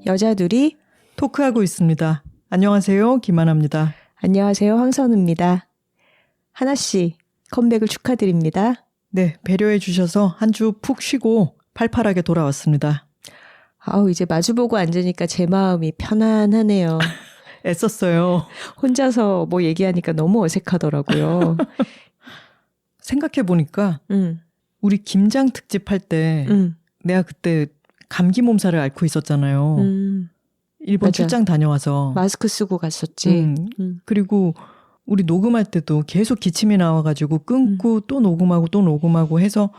여자둘이 토크하고 있습니다. 안녕하세요. 김하나입니다. 안녕하세요. 황선우입니다. 하나씨 컴백을 축하드립니다. 네, 배려해 주셔서 한 주 푹 쉬고 팔팔하게 돌아왔습니다. 이제 마주보고 앉으니까 제 마음이 편안하네요. 애썼어요. 혼자서 뭐 얘기하니까 너무 어색하더라고요. 생각해보니까 우리 김장 특집 할 때 내가 그때 감기 몸살을 앓고 있었잖아요. 일본 맞아. 출장 다녀와서. 마스크 쓰고 갔었지. 그리고 우리 녹음할 때도 계속 기침이 나와가지고 끊고 또 녹음하고 해서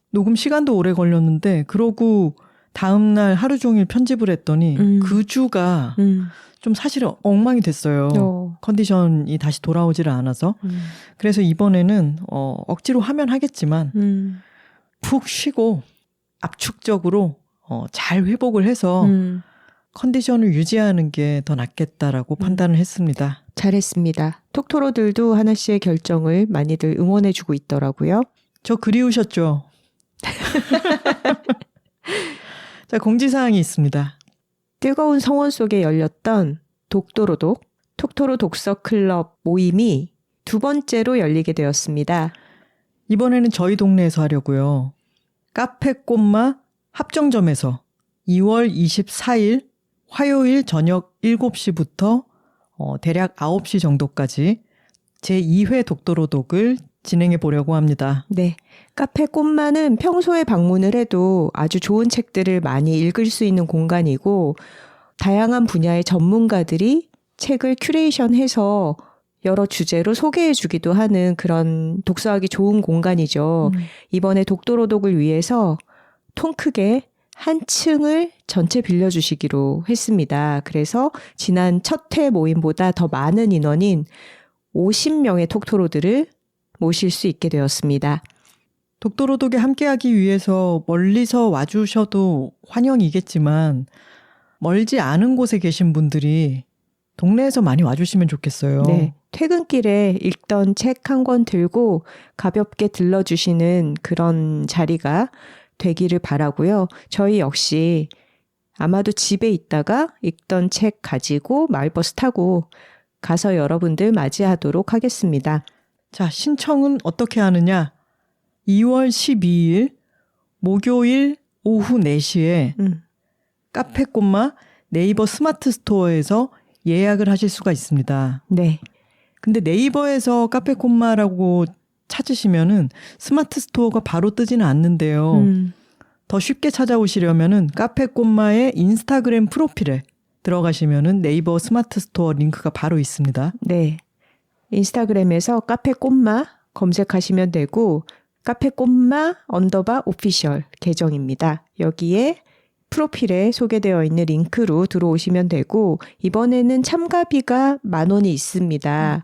녹음 시간도 오래 걸렸는데 그러고 다음날 하루 종일 편집을 했더니 그 주가 좀 사실은 엉망이 됐어요. 컨디션이 다시 돌아오지를 않아서. 그래서 이번에는 억지로 하면 하겠지만 푹 쉬고 압축적으로 잘 회복을 해서 컨디션을 유지하는 게 더 낫겠다라고 판단을 했습니다. 잘했습니다. 톡토로들도 하나씨의 결정을 많이들 응원해주고 있더라고요. 저 그리우셨죠? 자, 공지사항이 있습니다. 뜨거운 성원 속에 열렸던 독도로독 톡토로 독서클럽 모임이 두 번째로 열리게 되었습니다. 이번에는 저희 동네에서 하려고요. 카페 꽃마 합정점에서 2월 24일 화요일 저녁 7시부터 대략 9시 정도까지 제2회 독도로독을 진행해 보려고 합니다. 네, 카페 꽃마는 평소에 방문을 해도 아주 좋은 책들을 많이 읽을 수 있는 공간이고 다양한 분야의 전문가들이 책을 큐레이션해서 여러 주제로 소개해 주기도 하는 그런 독서하기 좋은 공간이죠. 이번에 독도로독을 위해서 통 크게 한 층을 전체 빌려주시기로 했습니다. 그래서 지난 첫 회 모임보다 더 많은 인원인 50명의 톡토로들을 모실 수 있게 되었습니다. 독도로독에 함께하기 위해서 멀리서 와주셔도 환영이겠지만 멀지 않은 곳에 계신 분들이 동네에서 많이 와주시면 좋겠어요. 네, 퇴근길에 읽던 책 한 권 들고 가볍게 들러주시는 그런 자리가 되기를 바라고요. 저희 역시 아마도 집에 있다가 읽던 책 가지고 마을버스 타고 가서 여러분들 맞이하도록 하겠습니다. 자, 신청은 어떻게 하느냐? 2월 12일 목요일 오후 4시에 카페 꽃마 네이버 스마트 스토어에서 예약을 하실 수가 있습니다. 네. 근데 네이버에서 카페 꽃마라고 찾으시면은 스마트 스토어가 바로 뜨지는 않는데요. 더 쉽게 찾아오시려면은 카페 꽃마의 인스타그램 프로필에 들어가시면은 네이버 스마트 스토어 링크가 바로 있습니다. 네. 인스타그램에서 카페 꽃마 검색하시면 되고 카페 꽃마 _ 오피셜 계정입니다. 여기에 프로필에 소개되어 있는 링크로 들어오시면 되고 이번에는 참가비가 10,000원이 있습니다.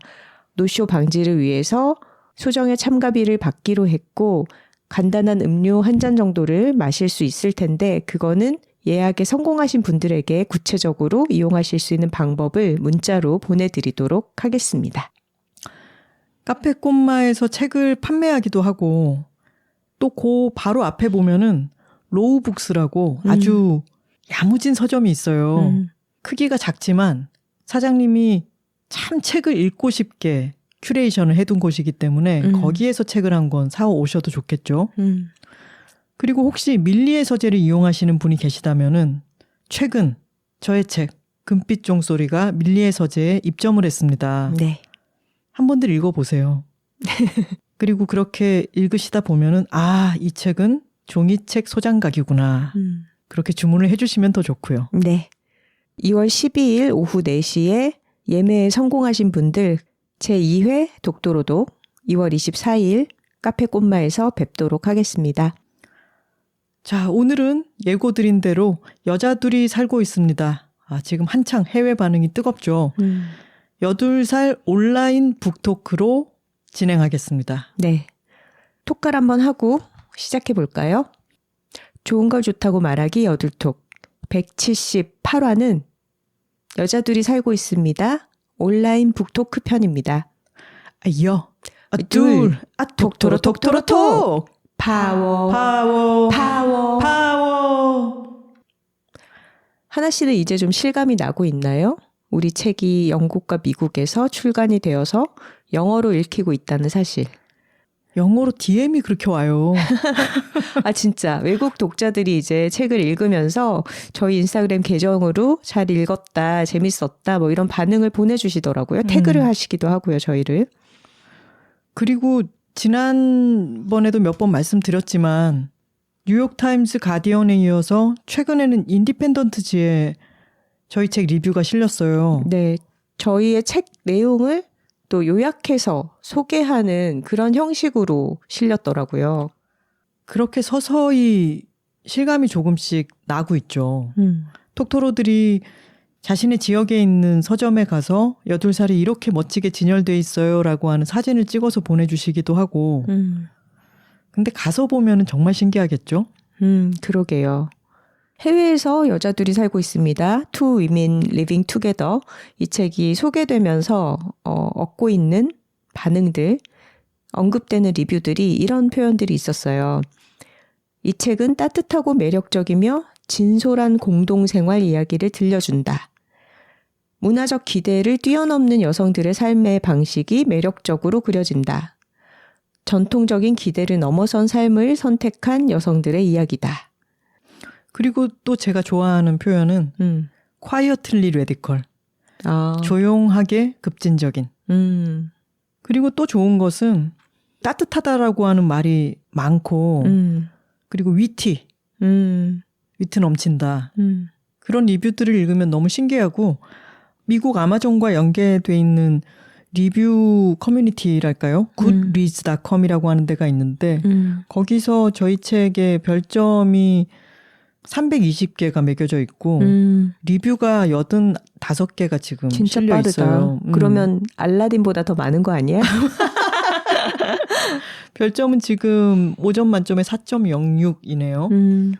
노쇼 방지를 위해서 소정의 참가비를 받기로 했고 간단한 음료 한 잔 정도를 마실 수 있을 텐데 그거는 예약에 성공하신 분들에게 구체적으로 이용하실 수 있는 방법을 문자로 보내드리도록 하겠습니다. 카페 꽃마에서 책을 판매하기도 하고 또 그 바로 앞에 보면은 로우북스라고 아주 야무진 서점이 있어요. 크기가 작지만 사장님이 참 책을 읽고 싶게 큐레이션을 해둔 곳이기 때문에 거기에서 책을 한 권 사오셔도 좋겠죠. 그리고 혹시 밀리의 서재를 이용하시는 분이 계시다면은 최근 저의 책 금빛 종소리가 밀리의 서재에 입점을 했습니다. 네. 한 번들 읽어보세요. 그리고 그렇게 읽으시다 보면은 이 책은 종이책 소장각이구나. 그렇게 주문을 해주시면 더 좋고요. 네. 2월 12일 오후 4시에 예매에 성공하신 분들 제2회 독도로독 2월 24일 카페 꽃마에서 뵙도록 하겠습니다. 자, 오늘은 예고드린 대로 여자둘이 살고 있습니다. 지금 한창 해외 반응이 뜨겁죠. 8살 온라인 북토크로 진행하겠습니다. 네. 톡갈 한번 하고 시작해 볼까요? 좋은 걸 좋다고 말하기 여둘톡. 178화는 여자들이 살고 있습니다. 온라인 북토크 편입니다. 여, 둘, 톡토로 톡토로 톡! 파워, 파워, 파워, 파워. 하나 씨는 이제 좀 실감이 나고 있나요? 우리 책이 영국과 미국에서 출간이 되어서 영어로 읽히고 있다는 사실. 영어로 DM이 그렇게 와요. 아 진짜 외국 독자들이 이제 책을 읽으면서 저희 인스타그램 계정으로 잘 읽었다, 재밌었다 뭐 이런 반응을 보내주시더라고요. 태그를 하시기도 하고요, 저희를. 그리고 지난번에도 몇 번 말씀드렸지만 뉴욕타임스 가디언에 이어서 최근에는 인디펜던트지에 저희 책 리뷰가 실렸어요. 네, 저희의 책 내용을 또 요약해서 소개하는 그런 형식으로 실렸더라고요. 그렇게 서서히 실감이 조금씩 나고 있죠. 톡토로들이 자신의 지역에 있는 서점에 가서 8살이 이렇게 멋지게 진열돼 있어요 라고 하는 사진을 찍어서 보내주시기도 하고 근데 가서 보면 정말 신기하겠죠? 그러게요. 해외에서 여자들이 살고 있습니다. Two Women Living Together. 이 책이 소개되면서 얻고 있는 반응들, 언급되는 리뷰들이 이런 표현들이 있었어요. 이 책은 따뜻하고 매력적이며 진솔한 공동생활 이야기를 들려준다. 문화적 기대를 뛰어넘는 여성들의 삶의 방식이 매력적으로 그려진다. 전통적인 기대를 넘어선 삶을 선택한 여성들의 이야기다. 그리고 또 제가 좋아하는 표현은 quietly radical. 조용하게 급진적인. 그리고 또 좋은 것은 따뜻하다라고 하는 말이 많고 그리고 위트 넘친다. 그런 리뷰들을 읽으면 너무 신기하고 미국 아마존과 연계돼 있는 리뷰 커뮤니티랄까요? goodreads.com이라고 하는 데가 있는데 거기서 저희 책의 별점이 320개가 매겨져 있고 리뷰가 85개가 지금 진짜 실려 빠르다. 있어요. 그러면 알라딘보다 더 많은 거 아니야? 별점은 지금 5점 만점에 4.06이네요.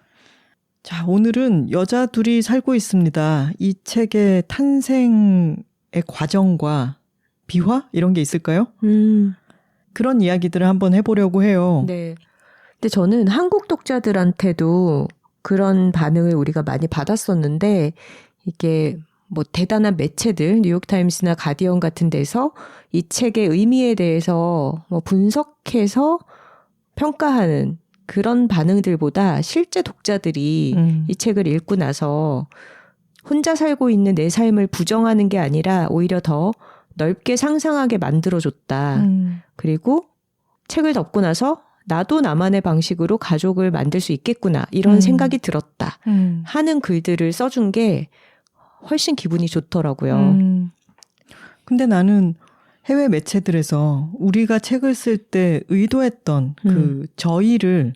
자, 오늘은 여자 둘이 살고 있습니다. 이 책의 탄생의 과정과 비화? 이런 게 있을까요? 그런 이야기들을 한번 해보려고 해요. 네. 근데 저는 한국 독자들한테도 그런 반응을 우리가 많이 받았었는데 이게 뭐 대단한 매체들 뉴욕타임스나 가디언 같은 데서 이 책의 의미에 대해서 뭐 분석해서 평가하는 그런 반응들보다 실제 독자들이 이 책을 읽고 나서 혼자 살고 있는 내 삶을 부정하는 게 아니라 오히려 더 넓게 상상하게 만들어줬다. 그리고 책을 덮고 나서 나도 나만의 방식으로 가족을 만들 수 있겠구나 이런 생각이 들었다 하는 글들을 써준 게 훨씬 기분이 좋더라고요. 근데 나는 해외 매체들에서 우리가 책을 쓸 때 의도했던 그 저희를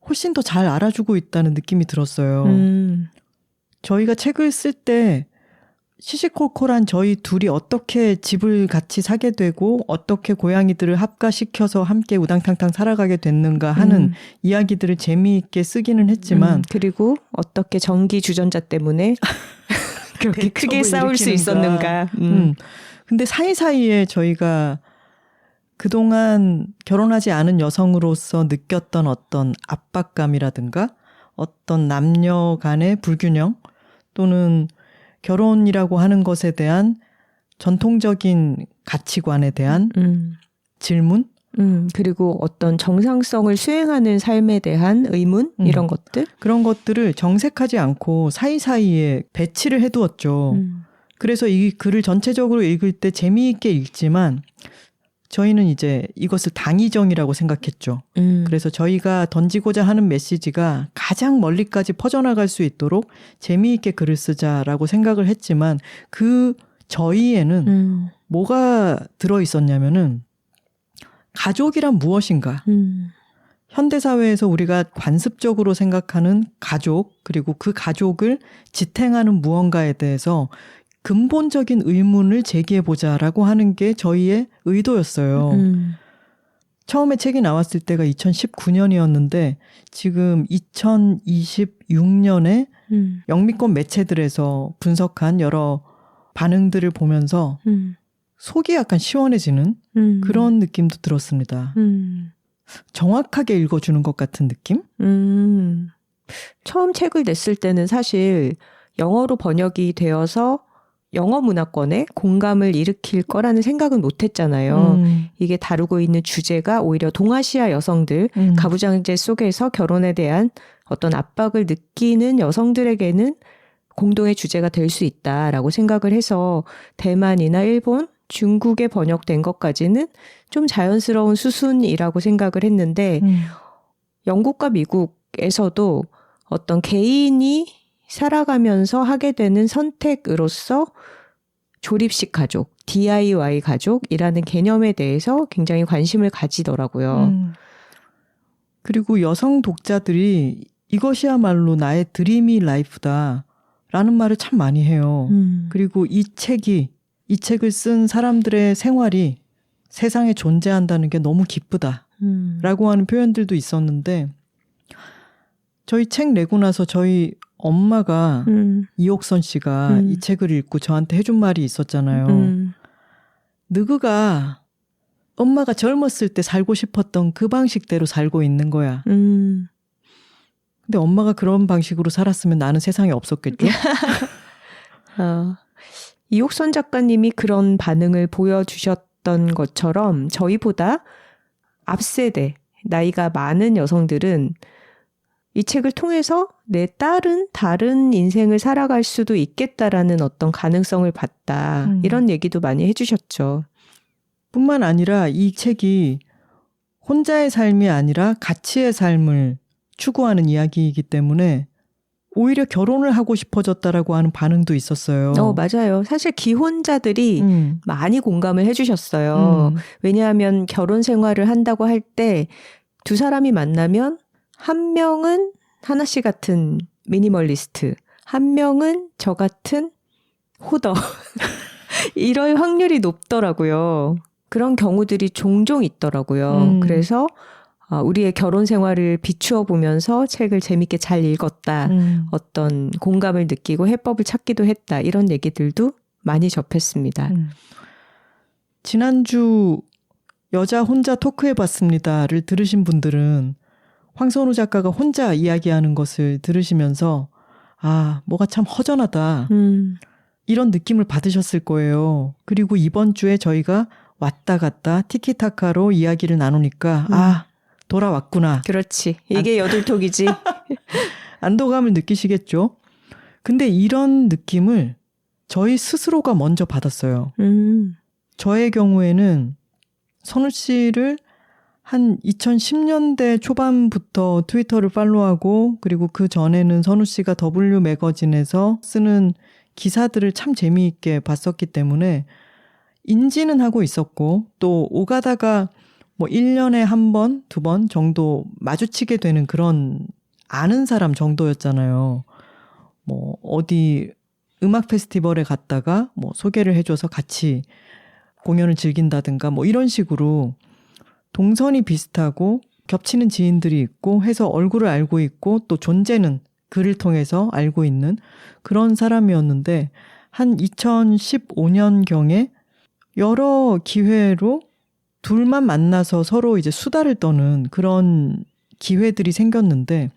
훨씬 더 잘 알아주고 있다는 느낌이 들었어요. 저희가 책을 쓸 때 시시콜콜한 저희 둘이 어떻게 집을 같이 사게 되고 어떻게 고양이들을 합가시켜서 함께 우당탕탕 살아가게 됐는가 하는 이야기들을 재미있게 쓰기는 했지만 그리고 어떻게 전기 주전자 때문에 그렇게 크게 싸울 수 있었는가. 근데 사이사이에 저희가 그동안 결혼하지 않은 여성으로서 느꼈던 어떤 압박감이라든가 어떤 남녀 간의 불균형 또는 결혼이라고 하는 것에 대한 전통적인 가치관에 대한 질문? 그리고 어떤 정상성을 수행하는 삶에 대한 의문? 이런 것들? 그런 것들을 정색하지 않고 사이사이에 배치를 해두었죠. 그래서 이 글을 전체적으로 읽을 때 재미있게 읽지만 저희는 이제 이것을 당위정이라고 생각했죠. 그래서 저희가 던지고자 하는 메시지가 가장 멀리까지 퍼져나갈 수 있도록 재미있게 글을 쓰자라고 생각을 했지만 그 저희에는 뭐가 들어있었냐면은 가족이란 무엇인가? 현대사회에서 우리가 관습적으로 생각하는 가족 그리고 그 가족을 지탱하는 무언가에 대해서 근본적인 의문을 제기해보자라고 하는 게 저희의 의도였어요. 처음에 책이 나왔을 때가 2019년이었는데 지금 2026년에 영미권 매체들에서 분석한 여러 반응들을 보면서 속이 약간 시원해지는 그런 느낌도 들었습니다. 정확하게 읽어주는 것 같은 느낌? 처음 책을 냈을 때는 사실 영어로 번역이 되어서 영어 문화권에 공감을 일으킬 거라는 생각은 못 했잖아요. 이게 다루고 있는 주제가 오히려 동아시아 여성들, 가부장제 속에서 결혼에 대한 어떤 압박을 느끼는 여성들에게는 공동의 주제가 될 수 있다라고 생각을 해서 대만이나 일본, 중국에 번역된 것까지는 좀 자연스러운 수순이라고 생각을 했는데 영국과 미국에서도 어떤 개인이 살아가면서 하게 되는 선택으로서 조립식 가족, DIY 가족이라는 개념에 대해서 굉장히 관심을 가지더라고요. 그리고 여성 독자들이 이것이야말로 나의 드리미 라이프다 라는 말을 참 많이 해요. 그리고 이 책을 쓴 사람들의 생활이 세상에 존재한다는 게 너무 기쁘다 라고 하는 표현들도 있었는데 저희 책 내고 나서 저희 엄마가 이옥선 씨가 이 책을 읽고 저한테 해준 말이 있었잖아요. 느그가 엄마가 젊었을 때 살고 싶었던 그 방식대로 살고 있는 거야. 근데 엄마가 그런 방식으로 살았으면 나는 세상에 없었겠죠? 이옥선 작가님이 그런 반응을 보여주셨던 것처럼 저희보다 앞세대, 나이가 많은 여성들은 이 책을 통해서 내 딸은 다른 인생을 살아갈 수도 있겠다라는 어떤 가능성을 봤다. 이런 얘기도 많이 해주셨죠. 뿐만 아니라 이 책이 혼자의 삶이 아니라 가치의 삶을 추구하는 이야기이기 때문에 오히려 결혼을 하고 싶어졌다라고 하는 반응도 있었어요. 맞아요. 사실 기혼자들이 많이 공감을 해주셨어요. 왜냐하면 결혼 생활을 한다고 할 때 두 사람이 만나면 한 명은 하나 씨 같은 미니멀리스트, 한 명은 저 같은 호더. 이럴 확률이 높더라고요. 그런 경우들이 종종 있더라고요. 그래서 우리의 결혼 생활을 비추어 보면서 책을 재밌게 잘 읽었다. 어떤 공감을 느끼고 해법을 찾기도 했다. 이런 얘기들도 많이 접했습니다. 지난주 여자 혼자 토크해봤습니다를 들으신 분들은 황선우 작가가 혼자 이야기하는 것을 들으시면서 뭐가 참 허전하다. 이런 느낌을 받으셨을 거예요. 그리고 이번 주에 저희가 왔다 갔다 티키타카로 이야기를 나누니까 돌아왔구나. 그렇지. 이게 여둘톡이지. 안도감을 느끼시겠죠? 근데 이런 느낌을 저희 스스로가 먼저 받았어요. 저의 경우에는 선우 씨를 한 2010년대 초반부터 트위터를 팔로우하고 그리고 그 전에는 선우 씨가 W 매거진에서 쓰는 기사들을 참 재미있게 봤었기 때문에 인지는 하고 있었고 또 오가다가 뭐 1년에 한 번, 두 번 정도 마주치게 되는 그런 아는 사람 정도였잖아요. 뭐 어디 음악 페스티벌에 갔다가 뭐 소개를 해줘서 같이 공연을 즐긴다든가 뭐 이런 식으로 동선이 비슷하고 겹치는 지인들이 있고 해서 얼굴을 알고 있고 또 존재는 글을 통해서 알고 있는 그런 사람이었는데 한 2015년경에 여러 기회로 둘만 만나서 서로 이제 수다를 떠는 그런 기회들이 생겼는데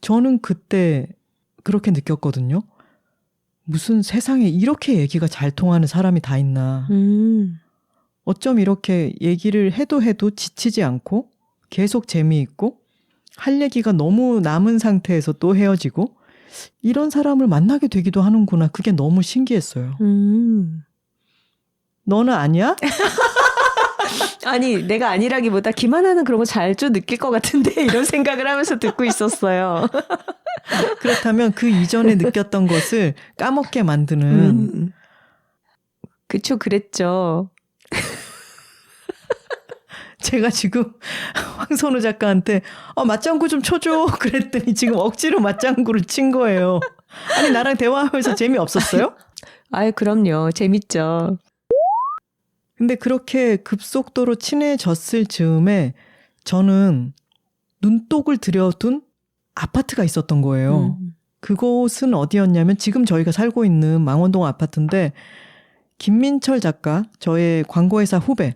저는 그때 그렇게 느꼈거든요. 무슨 세상에 이렇게 얘기가 잘 통하는 사람이 다 있나. 어쩜 이렇게 얘기를 해도 지치지 않고 계속 재미있고 할 얘기가 너무 남은 상태에서 또 헤어지고 이런 사람을 만나게 되기도 하는구나. 그게 너무 신기했어요. 너는 아니야? 아니 내가 아니라기보다 김하나는 그런 거 잘 좀 느낄 것 같은데 이런 생각을 하면서 듣고 있었어요. 그렇다면 그 이전에 느꼈던 것을 까먹게 만드는 그쵸 그랬죠. 제가 지금 황선우 작가한테 맞장구 좀 쳐줘 그랬더니 지금 억지로 맞장구를 친 거예요. 아니 나랑 대화하면서 재미없었어요? 아유 그럼요. 재밌죠. 근데 그렇게 급속도로 친해졌을 즈음에 저는 눈독을 들여둔 아파트가 있었던 거예요. 그곳은 어디였냐면 지금 저희가 살고 있는 망원동 아파트인데 김민철 작가, 저의 광고회사 후배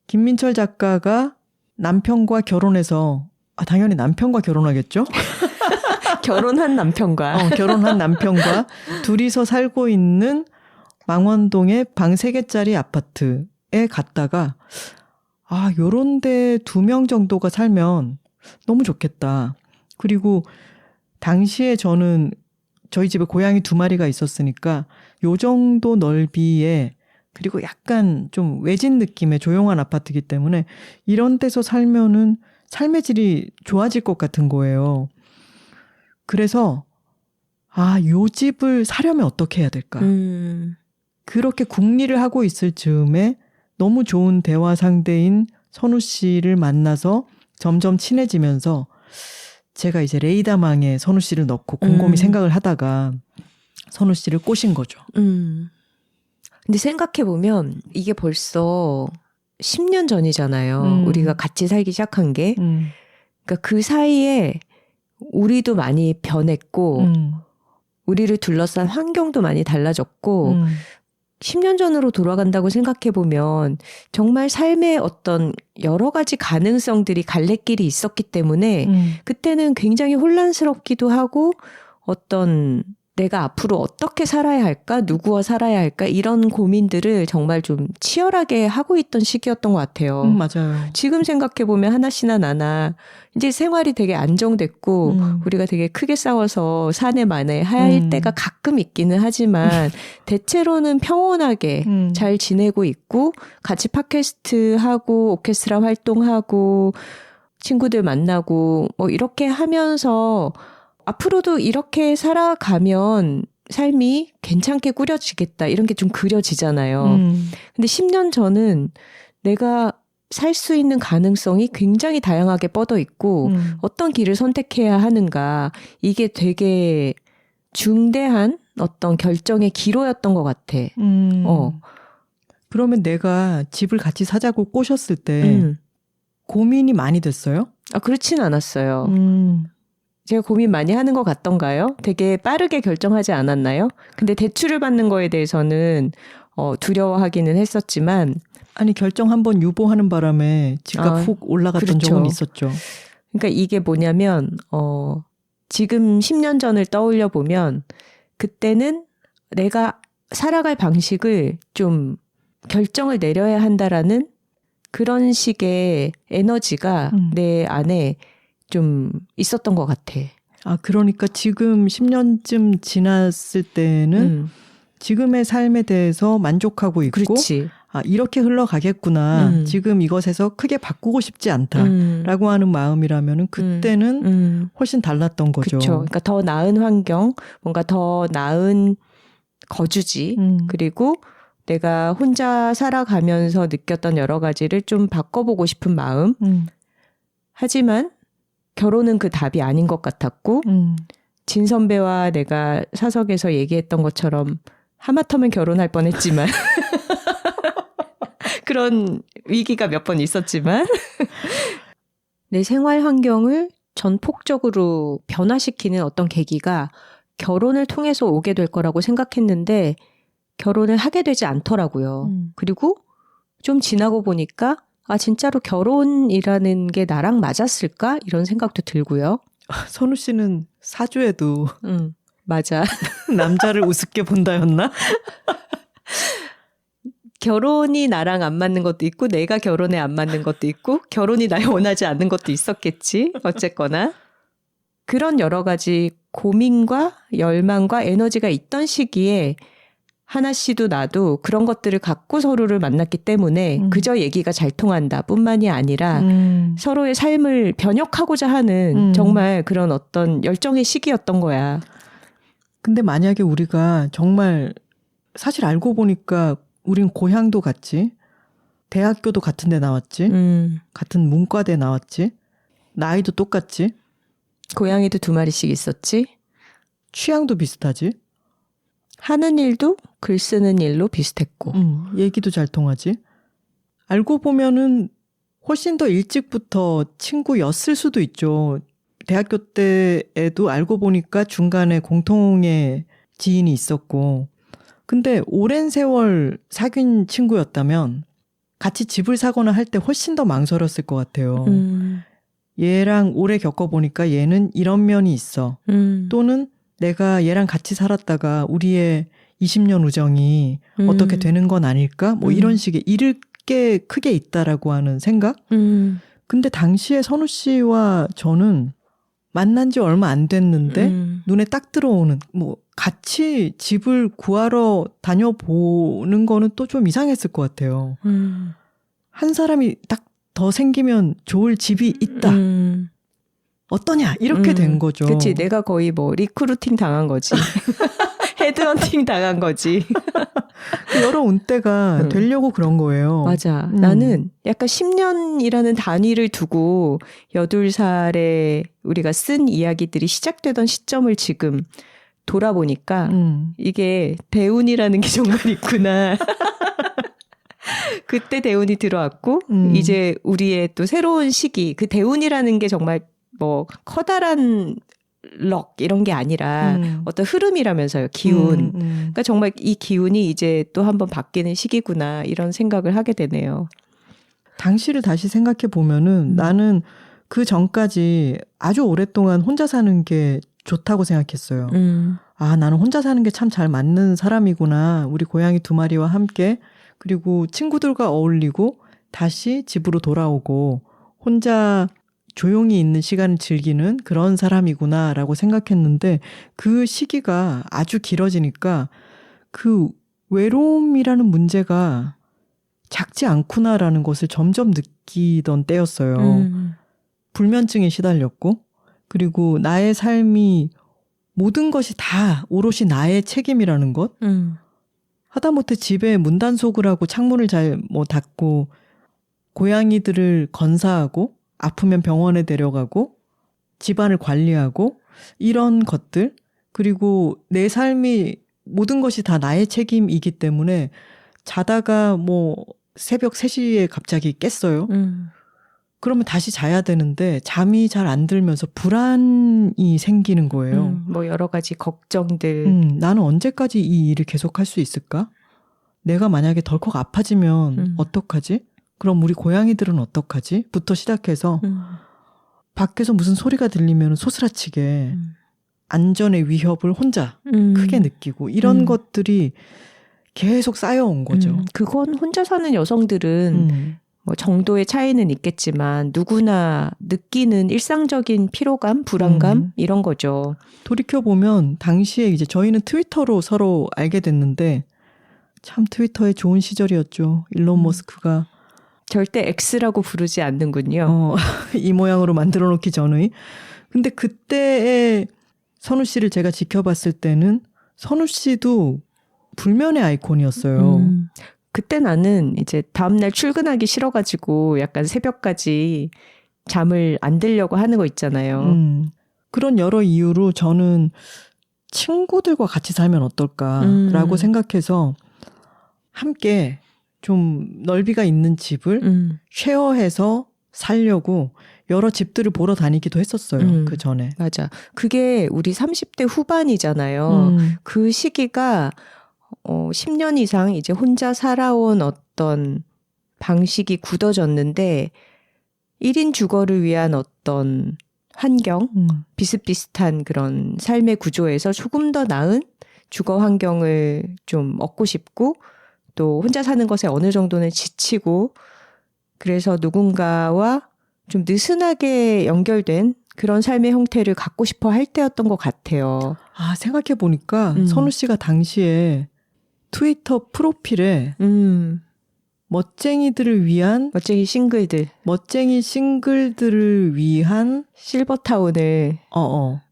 김민철 작가가 남편과 결혼해서 당연히 남편과 결혼하겠죠? 결혼한 남편과. 결혼한 남편과 둘이서 살고 있는 망원동의 방 3개짜리 아파트에 갔다가 요런 데 2명 정도가 살면 너무 좋겠다. 그리고 당시에 저는 저희 집에 고양이 2마리가 있었으니까 요 정도 넓이에 그리고 약간 좀 외진 느낌의 조용한 아파트이기 때문에 이런 데서 살면은 삶의 질이 좋아질 것 같은 거예요. 그래서 요 집을 사려면 어떻게 해야 될까? 그렇게 궁리를 하고 있을 즈음에 너무 좋은 대화 상대인 선우 씨를 만나서 점점 친해지면서 제가 이제 레이다망에 선우 씨를 넣고 곰곰이 생각을 하다가 선우 씨를 꼬신 거죠. 근데 생각해보면 이게 벌써 10년 전이잖아요. 우리가 같이 살기 시작한 게. 그러니까 그 사이에 우리도 많이 변했고 우리를 둘러싼 환경도 많이 달라졌고 10년 전으로 돌아간다고 생각해보면 정말 삶의 어떤 여러 가지 가능성들이 갈래길이 있었기 때문에 그때는 굉장히 혼란스럽기도 하고 어떤 내가 앞으로 어떻게 살아야 할까? 누구와 살아야 할까? 이런 고민들을 정말 좀 치열하게 하고 있던 시기였던 것 같아요. 맞아요. 지금 생각해보면 하나 씨나 나나 이제 생활이 되게 안정됐고 우리가 되게 크게 싸워서 사내 만에 하야일 때가 가끔 있기는 하지만 대체로는 평온하게 잘 지내고 있고 같이 팟캐스트 하고 오케스트라 활동하고 친구들 만나고 뭐 이렇게 하면서 앞으로도 이렇게 살아가면 삶이 괜찮게 꾸려지겠다 이런 게 좀 그려지잖아요. 근데 10년 전은 내가 살 수 있는 가능성이 굉장히 다양하게 뻗어 있고 어떤 길을 선택해야 하는가 이게 되게 중대한 어떤 결정의 기로였던 것 같아. 그러면 내가 집을 같이 사자고 꼬셨을 때 고민이 많이 됐어요? 그렇진 않았어요. 제가 고민 많이 하는 것 같던가요? 되게 빠르게 결정하지 않았나요? 근데 대출을 받는 거에 대해서는 두려워하기는 했었지만 아니 결정 한번 유보하는 바람에 집값 훅 올라갔던 그렇죠. 적은 있었죠. 그러니까 이게 뭐냐면 지금 10년 전을 떠올려 보면 그때는 내가 살아갈 방식을 좀 결정을 내려야 한다라는 그런 식의 에너지가 내 안에 좀 있었던 것 같아. 그러니까 지금 10년쯤 지났을 때는 지금의 삶에 대해서 만족하고 있고 그렇지. 이렇게 흘러가겠구나. 지금 이것에서 크게 바꾸고 싶지 않다라고 하는 마음이라면 그때는 훨씬 달랐던 거죠. 그렇죠. 그러니까 더 나은 환경, 뭔가 더 나은 거주지, 그리고 내가 혼자 살아가면서 느꼈던 여러 가지를 좀 바꿔보고 싶은 마음. 하지만 결혼은 그 답이 아닌 것 같았고 진 선배와 내가 사석에서 얘기했던 것처럼 하마터면 결혼할 뻔했지만 그런 위기가 몇 번 있었지만 내 생활 환경을 전폭적으로 변화시키는 어떤 계기가 결혼을 통해서 오게 될 거라고 생각했는데 결혼을 하게 되지 않더라고요. 그리고 좀 지나고 보니까 진짜로 결혼이라는 게 나랑 맞았을까? 이런 생각도 들고요. 선우 씨는 사주에도 맞아. 남자를 우습게 본다였나? 결혼이 나랑 안 맞는 것도 있고 내가 결혼에 안 맞는 것도 있고 결혼이 날 원하지 않는 것도 있었겠지. 어쨌거나 그런 여러 가지 고민과 열망과 에너지가 있던 시기에 하나 씨도 나도 그런 것들을 갖고 서로를 만났기 때문에 그저 얘기가 잘 통한다 뿐만이 아니라 서로의 삶을 변혁하고자 하는 정말 그런 어떤 열정의 시기였던 거야. 근데 만약에 우리가 정말 사실 알고 보니까 우린 고향도 같지, 대학교도 같은 데 나왔지, 같은 문과대 나왔지, 나이도 똑같지, 고양이도 2마리씩 있었지, 취향도 비슷하지, 하는 일도 글 쓰는 일로 비슷했고 얘기도 잘 통하지. 알고 보면은 훨씬 더 일찍부터 친구였을 수도 있죠. 대학교 때에도 알고 보니까 중간에 공통의 지인이 있었고. 근데 오랜 세월 사귄 친구였다면 같이 집을 사거나 할 때 훨씬 더 망설였을 것 같아요. 얘랑 오래 겪어보니까 얘는 이런 면이 있어. 또는 내가 얘랑 같이 살았다가 우리의 20년 우정이 어떻게 되는 건 아닐까? 뭐 이런 식의 잃을 게 크게 있다라고 하는 생각? 근데 당시에 선우 씨와 저는 만난 지 얼마 안 됐는데 눈에 딱 들어오는 뭐 같이 집을 구하러 다녀보는 거는 또 좀 이상했을 것 같아요. 한 사람이 딱 더 생기면 좋을 집이 있다. 어떠냐? 이렇게 된 거죠. 그치. 내가 거의 뭐 리크루팅 당한 거지. 헤드헌팅 당한 거지. 여러 운때가 되려고 그런 거예요. 맞아. 나는 약간 10년이라는 단위를 두고 8살에 우리가 쓴 이야기들이 시작되던 시점을 지금 돌아보니까 이게 대운이라는 게 정말 있구나. 그때 대운이 들어왔고 이제 우리의 또 새로운 시기, 그 대운이라는 게 정말 뭐 커다란 럭 이런 게 아니라 어떤 흐름이라면서요. 기운. 그러니까 정말 이 기운이 이제 또 한번 바뀌는 시기구나 이런 생각을 하게 되네요. 당시를 다시 생각해 보면은 나는 그 전까지 아주 오랫동안 혼자 사는 게 좋다고 생각했어요. 아, 나는 혼자 사는 게 참 잘 맞는 사람이구나. 우리 고양이 2마리와 함께 그리고 친구들과 어울리고 다시 집으로 돌아오고 혼자 조용히 있는 시간을 즐기는 그런 사람이구나라고 생각했는데 그 시기가 아주 길어지니까 그 외로움이라는 문제가 작지 않구나라는 것을 점점 느끼던 때였어요. 불면증에 시달렸고 그리고 나의 삶이 모든 것이 다 오롯이 나의 책임이라는 것. 하다못해 집에 문단속을 하고 창문을 잘 뭐 닫고 고양이들을 건사하고 아프면 병원에 데려가고 집안을 관리하고 이런 것들 그리고 내 삶이 모든 것이 다 나의 책임이기 때문에 자다가 뭐 새벽 3시에 갑자기 깼어요. 그러면 다시 자야 되는데 잠이 잘 안 들면서 불안이 생기는 거예요. 뭐 여러 가지 걱정들. 나는 언제까지 이 일을 계속할 수 있을까? 내가 만약에 덜컥 아파지면 어떡하지? 그럼 우리 고양이들은 어떡하지? 부터 시작해서 밖에서 무슨 소리가 들리면 소스라치게 안전의 위협을 혼자 크게 느끼고 이런 것들이 계속 쌓여온 거죠. 그건 혼자 사는 여성들은 뭐 정도의 차이는 있겠지만 누구나 느끼는 일상적인 피로감, 불안감 이런 거죠. 돌이켜보면 당시에 이제 저희는 트위터로 서로 알게 됐는데 참 트위터의 좋은 시절이었죠. 일론 머스크가 절대 X라고 부르지 않는군요. 이 모양으로 만들어 놓기 전의. 근데 그때의 선우 씨를 제가 지켜봤을 때는 선우 씨도 불면의 아이콘이었어요. 그때 나는 이제 다음날 출근하기 싫어가지고 약간 새벽까지 잠을 안 들려고 하는 거 있잖아요. 그런 여러 이유로 저는 친구들과 같이 살면 어떨까라고 생각해서 함께 좀 넓이가 있는 집을 쉐어해서 살려고 여러 집들을 보러 다니기도 했었어요. 그 전에. 맞아. 그게 우리 30대 후반이잖아요. 그 시기가 10년 이상 이제 혼자 살아온 어떤 방식이 굳어졌는데 1인 주거를 위한 어떤 환경, 비슷비슷한 그런 삶의 구조에서 조금 더 나은 주거 환경을 좀 얻고 싶고 또 혼자 사는 것에 어느 정도는 지치고 그래서 누군가와 좀 느슨하게 연결된 그런 삶의 형태를 갖고 싶어 할 때였던 것 같아요. 아, 생각해보니까 선우 씨가 당시에 트위터 프로필에 멋쟁이들을 위한 멋쟁이 싱글들을 위한 실버타운을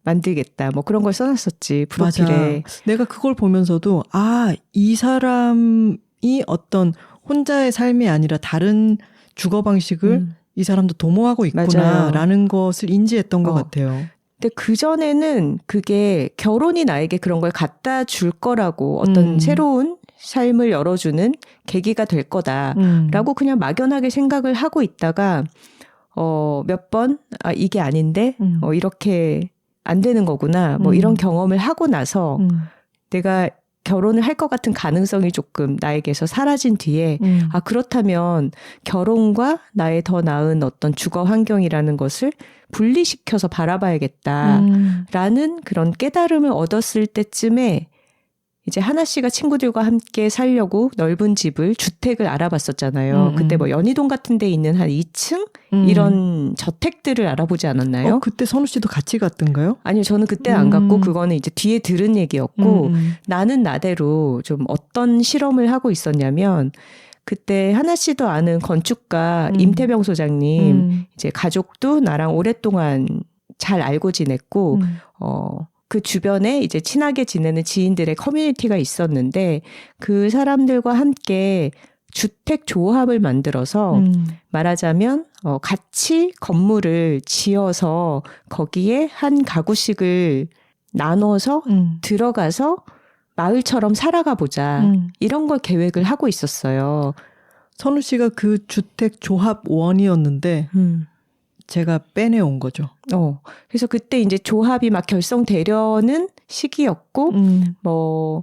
만들겠다. 뭐 그런 걸 써놨었지 프로필에. 맞아. 내가 그걸 보면서도 아, 이 사람이 어떤 혼자의 삶이 아니라 다른 주거 방식을 이 사람도 도모하고 있구나라는 것을 인지했던 것 같아요. 근데 그전에는 그게 결혼이 나에게 그런 걸 갖다 줄 거라고 어떤 새로운 삶을 열어주는 계기가 될 거다라고 그냥 막연하게 생각을 하고 있다가 몇 번 이게 아닌데 이렇게 안 되는 거구나 뭐 이런 경험을 하고 나서 내가 결혼을 할 것 같은 가능성이 조금 나에게서 사라진 뒤에 그렇다면 결혼과 나의 더 나은 어떤 주거 환경이라는 것을 분리시켜서 바라봐야겠다라는 그런 깨달음을 얻었을 때쯤에 이제 하나 씨가 친구들과 함께 살려고 넓은 집을 주택을 알아봤었잖아요. 그때 뭐 연희동 같은 데 있는 한 2층 이런 저택들을 알아보지 않았나요? 그때 선우 씨도 같이 갔던가요? 아니요. 저는 그때 안 갔고 그거는 이제 뒤에 들은 얘기였고 나는 나대로 좀 어떤 실험을 하고 있었냐면 그때 하나 씨도 아는 건축가 임태병 소장님 이제 가족도 나랑 오랫동안 잘 알고 지냈고 그 주변에 이제 친하게 지내는 지인들의 커뮤니티가 있었는데 그 사람들과 함께 주택 조합을 만들어서 말하자면 같이 건물을 지어서 거기에 한 가구씩을 나눠서 들어가서 마을처럼 살아가 보자 이런 걸 계획을 하고 있었어요. 선우 씨가 그 주택 조합원이었는데 제가 빼내온 거죠. 그래서 그때 이제 조합이 막 결성되려는 시기였고, 뭐,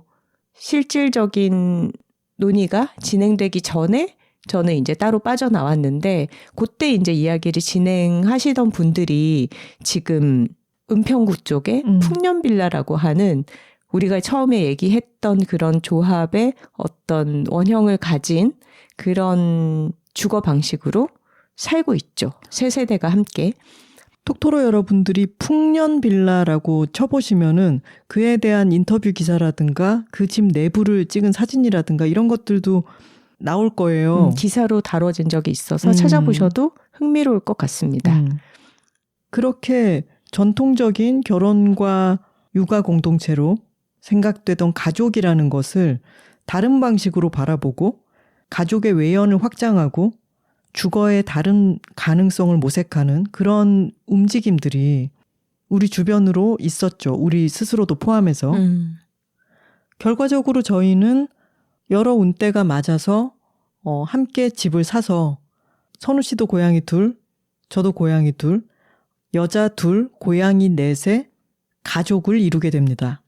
실질적인 논의가 진행되기 전에 저는 이제 따로 빠져나왔는데, 그때 이제 이야기를 진행하시던 분들이 지금 은평구 쪽에 풍년빌라라고 하는 우리가 처음에 얘기했던 그런 조합의 어떤 원형을 가진 그런 주거 방식으로 살고 있죠. 세 세대가 함께. 톡토로 여러분들이 풍년빌라라고 쳐보시면은 그에 대한 인터뷰 기사라든가 그 집 내부를 찍은 사진이라든가 이런 것들도 나올 거예요. 기사로 다뤄진 적이 있어서 찾아보셔도 흥미로울 것 같습니다. 그렇게 전통적인 결혼과 육아 공동체로 생각되던 가족이라는 것을 다른 방식으로 바라보고 가족의 외연을 확장하고 주거의 다른 가능성을 모색하는 그런 움직임들이 우리 주변으로 있었죠. 우리 스스로도 포함해서. 결과적으로 저희는 여러 운때가 맞아서 함께 집을 사서 선우 씨도 고양이 둘, 저도 고양이 둘, 여자 둘, 고양이 넷의 가족을 이루게 됩니다.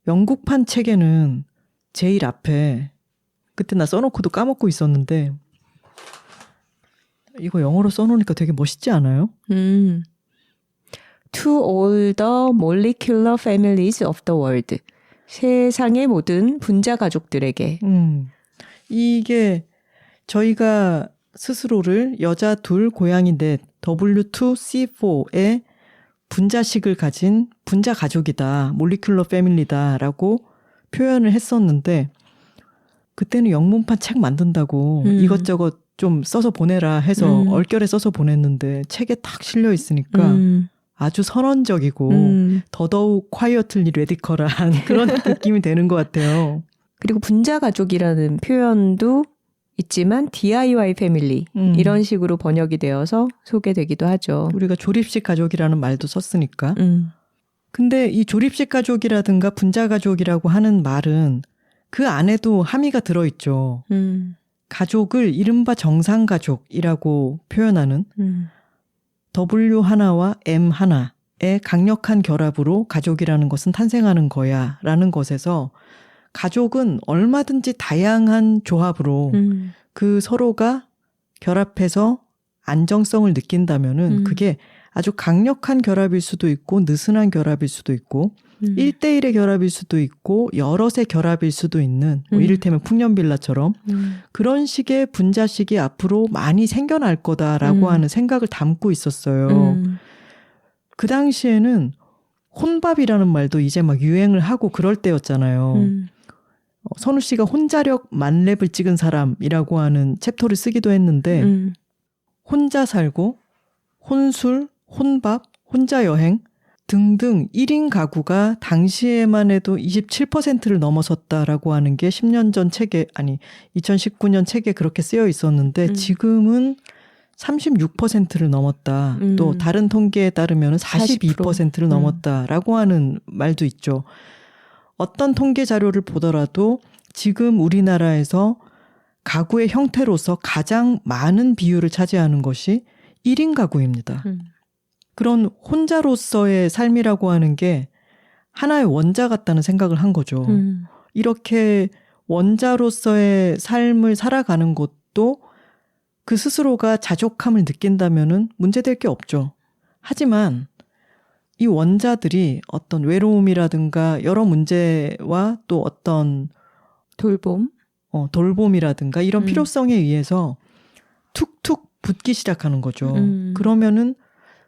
영국판 책에는 제일 앞에 그때 나 써놓고도 까먹고 있었는데 이거 영어로 써놓으니까 되게 멋있지 않아요? To all the molecular families of the world. 세상의 모든 분자 가족들에게. 이게 저희가 스스로를 여자 둘, 고양이 넷, W2C4의 분자식을 가진 분자 가족이다, 몰리큘러 패밀리다라고 표현을 했었는데 그때는 영문판 책 만든다고 이것저것 좀 써서 보내라 해서 얼결에 써서 보냈는데 책에 딱 실려 있으니까 아주 선언적이고 더더욱 콰이어틀리 레디컬한 그런 느낌이 되는 것 같아요. 그리고 분자 가족이라는 표현도 있지만 DIY 패밀리 이런 식으로 번역이 되어서 소개되기도 하죠. 우리가 조립식 가족이라는 말도 썼으니까. 근데 이 조립식 가족이라든가 분자 가족이라고 하는 말은 그 안에도 함의가 들어있죠. 가족을 이른바 정상가족이라고 표현하는 W 하나와 M 하나의 강력한 결합으로 가족이라는 것은 탄생하는 거야 라는 것에서 가족은 얼마든지 다양한 조합으로 그 서로가 결합해서 안정성을 느낀다면은 그게 아주 강력한 결합일 수도 있고 느슨한 결합일 수도 있고 1대1의 결합일 수도 있고 여럿의 결합일 수도 있는 뭐 이를테면 풍년빌라처럼 그런 식의 분자식이 앞으로 많이 생겨날 거다라고 하는 생각을 담고 있었어요. 그 당시에는 혼밥이라는 말도 이제 막 유행을 하고 그럴 때였잖아요. 선우 씨가 혼자력 만렙을 찍은 사람이라고 하는 챕터를 쓰기도 했는데 혼자 살고 혼술, 혼밥, 혼자 여행 등등 1인 가구가 당시에만 해도 27%를 넘어섰다라고 하는 게 10년 전 책에 2019년 책에 그렇게 쓰여 있었는데 지금은 36%를 넘었다. 또 다른 통계에 따르면 42%를 넘었다라고 하는 말도 있죠. 어떤 통계 자료를 보더라도 지금 우리나라에서 가구의 형태로서 가장 많은 비율을 차지하는 것이 1인 가구입니다. 그런 혼자로서의 삶이라고 하는 게 하나의 원자 같다는 생각을 한 거죠. 이렇게 원자로서의 삶을 살아가는 것도 그 스스로가 자족함을 느낀다면은 문제될 게 없죠. 하지만 이 원자들이 어떤 외로움이라든가 여러 문제와 또 어떤 돌봄이라든가 이런 필요성에 의해서 툭툭 붙기 시작하는 거죠. 그러면은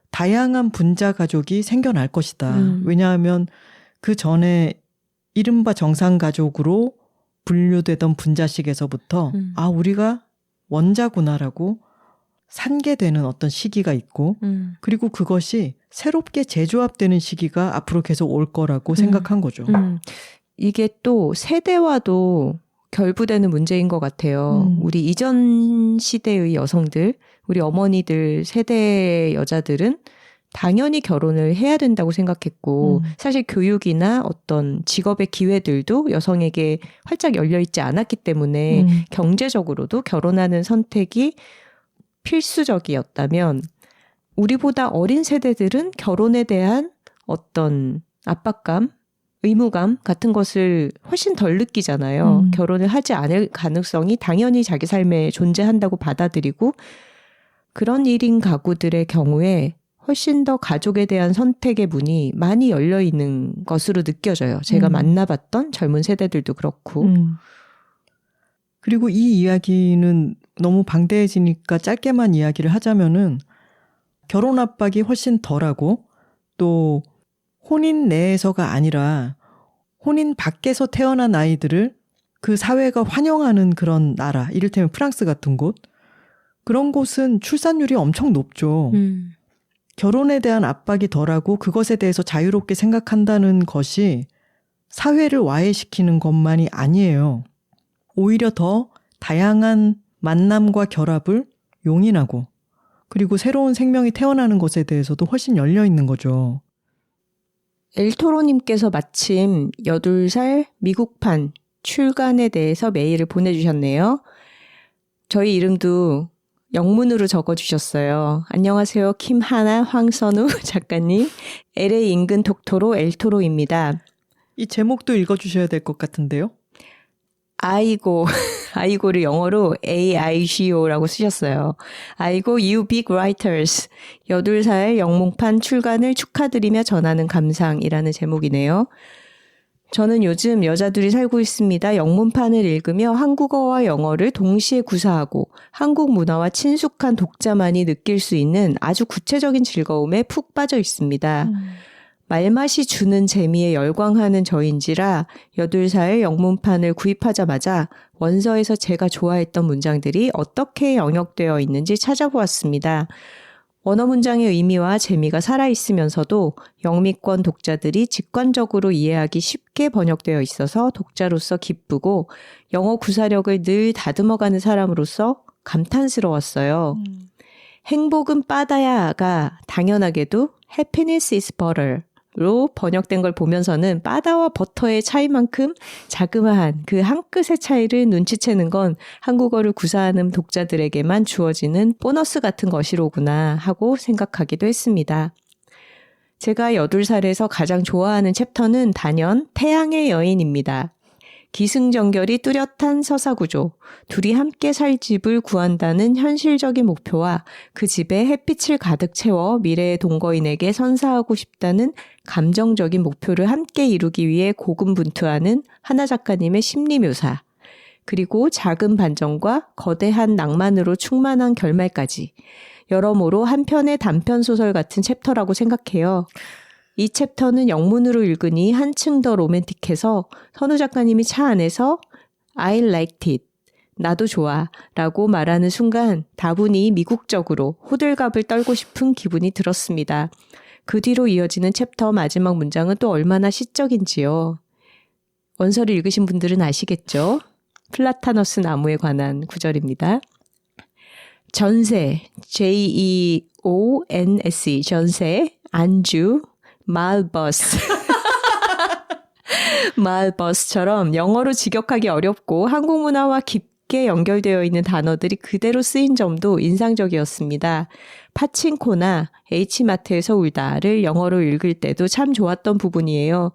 다양한 분자 가족이 생겨날 것이다. 왜냐하면 그 전에 이른바 정상가족으로 분류되던 분자식에서부터 우리가 원자구나라고 산계되는 어떤 시기가 있고 그리고 그것이 새롭게 재조합되는 시기가 앞으로 계속 올 거라고 생각한 거죠. 이게 또 세대와도 결부되는 문제인 것 같아요. 우리 이전 시대의 여성들, 우리 어머니들 세대의 여자들은 당연히 결혼을 해야 된다고 생각했고 사실 교육이나 어떤 직업의 기회들도 여성에게 활짝 열려있지 않았기 때문에 경제적으로도 결혼하는 선택이 필수적이었다면 우리보다 어린 세대들은 결혼에 대한 어떤 압박감, 의무감 같은 것을 훨씬 덜 느끼잖아요. 결혼을 하지 않을 가능성이 당연히 자기 삶에 존재한다고 받아들이고 그런 1인 가구들의 경우에 훨씬 더 가족에 대한 선택의 문이 많이 열려 있는 것으로 느껴져요. 제가 만나봤던 젊은 세대들도 그렇고. 그리고 이 이야기는 너무 방대해지니까 짧게만 이야기를 하자면은 결혼 압박이 훨씬 덜하고 또 혼인 내에서가 아니라 혼인 밖에서 태어난 아이들을 그 사회가 환영하는 그런 나라, 이를테면 프랑스 같은 곳, 그런 곳은 출산율이 엄청 높죠. 결혼에 대한 압박이 덜하고 그것에 대해서 자유롭게 생각한다는 것이 사회를 와해시키는 것만이 아니에요. 오히려 더 다양한 만남과 결합을 용인하고 그리고 새로운 생명이 태어나는 것에 대해서도 훨씬 열려 있는 거죠. 엘토로님께서 마침 8살 미국판 출간에 대해서 메일을 보내주셨네요. 저희 이름도 영문으로 적어주셨어요. 안녕하세요. 김하나 황선우 작가님. LA 인근 독토로 엘토로입니다. 이 제목도 읽어주셔야 될 것 같은데요. 아이고를 영어로 AIGO라고 쓰셨어요. 아이고 you big writers. 8살 영문판 출간을 축하드리며 전하는 감상이라는 제목이네요. 저는 요즘 여자들이 살고 있습니다. 영문판을 읽으며 한국어와 영어를 동시에 구사하고 한국 문화와 친숙한 독자만이 느낄 수 있는 아주 구체적인 즐거움에 푹 빠져 있습니다. 말맛이 주는 재미에 열광하는 저인지라 8살 영문판을 구입하자마자 원서에서 제가 좋아했던 문장들이 어떻게 영역되어 있는지 찾아보았습니다. 원어 문장의 의미와 재미가 살아있으면서도 영미권 독자들이 직관적으로 이해하기 쉽게 번역되어 있어서 독자로서 기쁘고 영어 구사력을 늘 다듬어가는 사람으로서 감탄스러웠어요. 행복은 바다야가 당연하게도 happiness is butter 로 번역된 걸 보면서는 바다와 버터의 차이만큼 자그마한 그 한 끗의 차이를 눈치채는 건 한국어를 구사하는 독자들에게만 주어지는 보너스 같은 것이로구나 하고 생각하기도 했습니다. 제가 8살에서 가장 좋아하는 챕터는 단연 태양의 여인입니다. 기승전결이 뚜렷한 서사구조, 둘이 함께 살 집을 구한다는 현실적인 목표와 그 집에 햇빛을 가득 채워 미래의 동거인에게 선사하고 싶다는 감정적인 목표를 함께 이루기 위해 고군분투하는 하나 작가님의 심리묘사, 그리고 작은 반전과 거대한 낭만으로 충만한 결말까지 여러모로 한 편의 단편소설 같은 챕터라고 생각해요. 이 챕터는 영문으로 읽으니 한층 더 로맨틱해서 선우 작가님이 차 안에서 I liked it, 나도 좋아 라고 말하는 순간 다분히 미국적으로 호들갑을 떨고 싶은 기분이 들었습니다. 그 뒤로 이어지는 챕터 마지막 문장은 또 얼마나 시적인지요. 원서를 읽으신 분들은 아시겠죠? 플라타너스 나무에 관한 구절입니다. 전세, JEONSE, 전세, 안주, 말버스. 마을버스처럼 영어로 직역하기 어렵고 한국 문화와 깊게 연결되어 있는 단어들이 그대로 쓰인 점도 인상적이었습니다. 파친코나 H마트에서 울다를 영어로 읽을 때도 참 좋았던 부분이에요.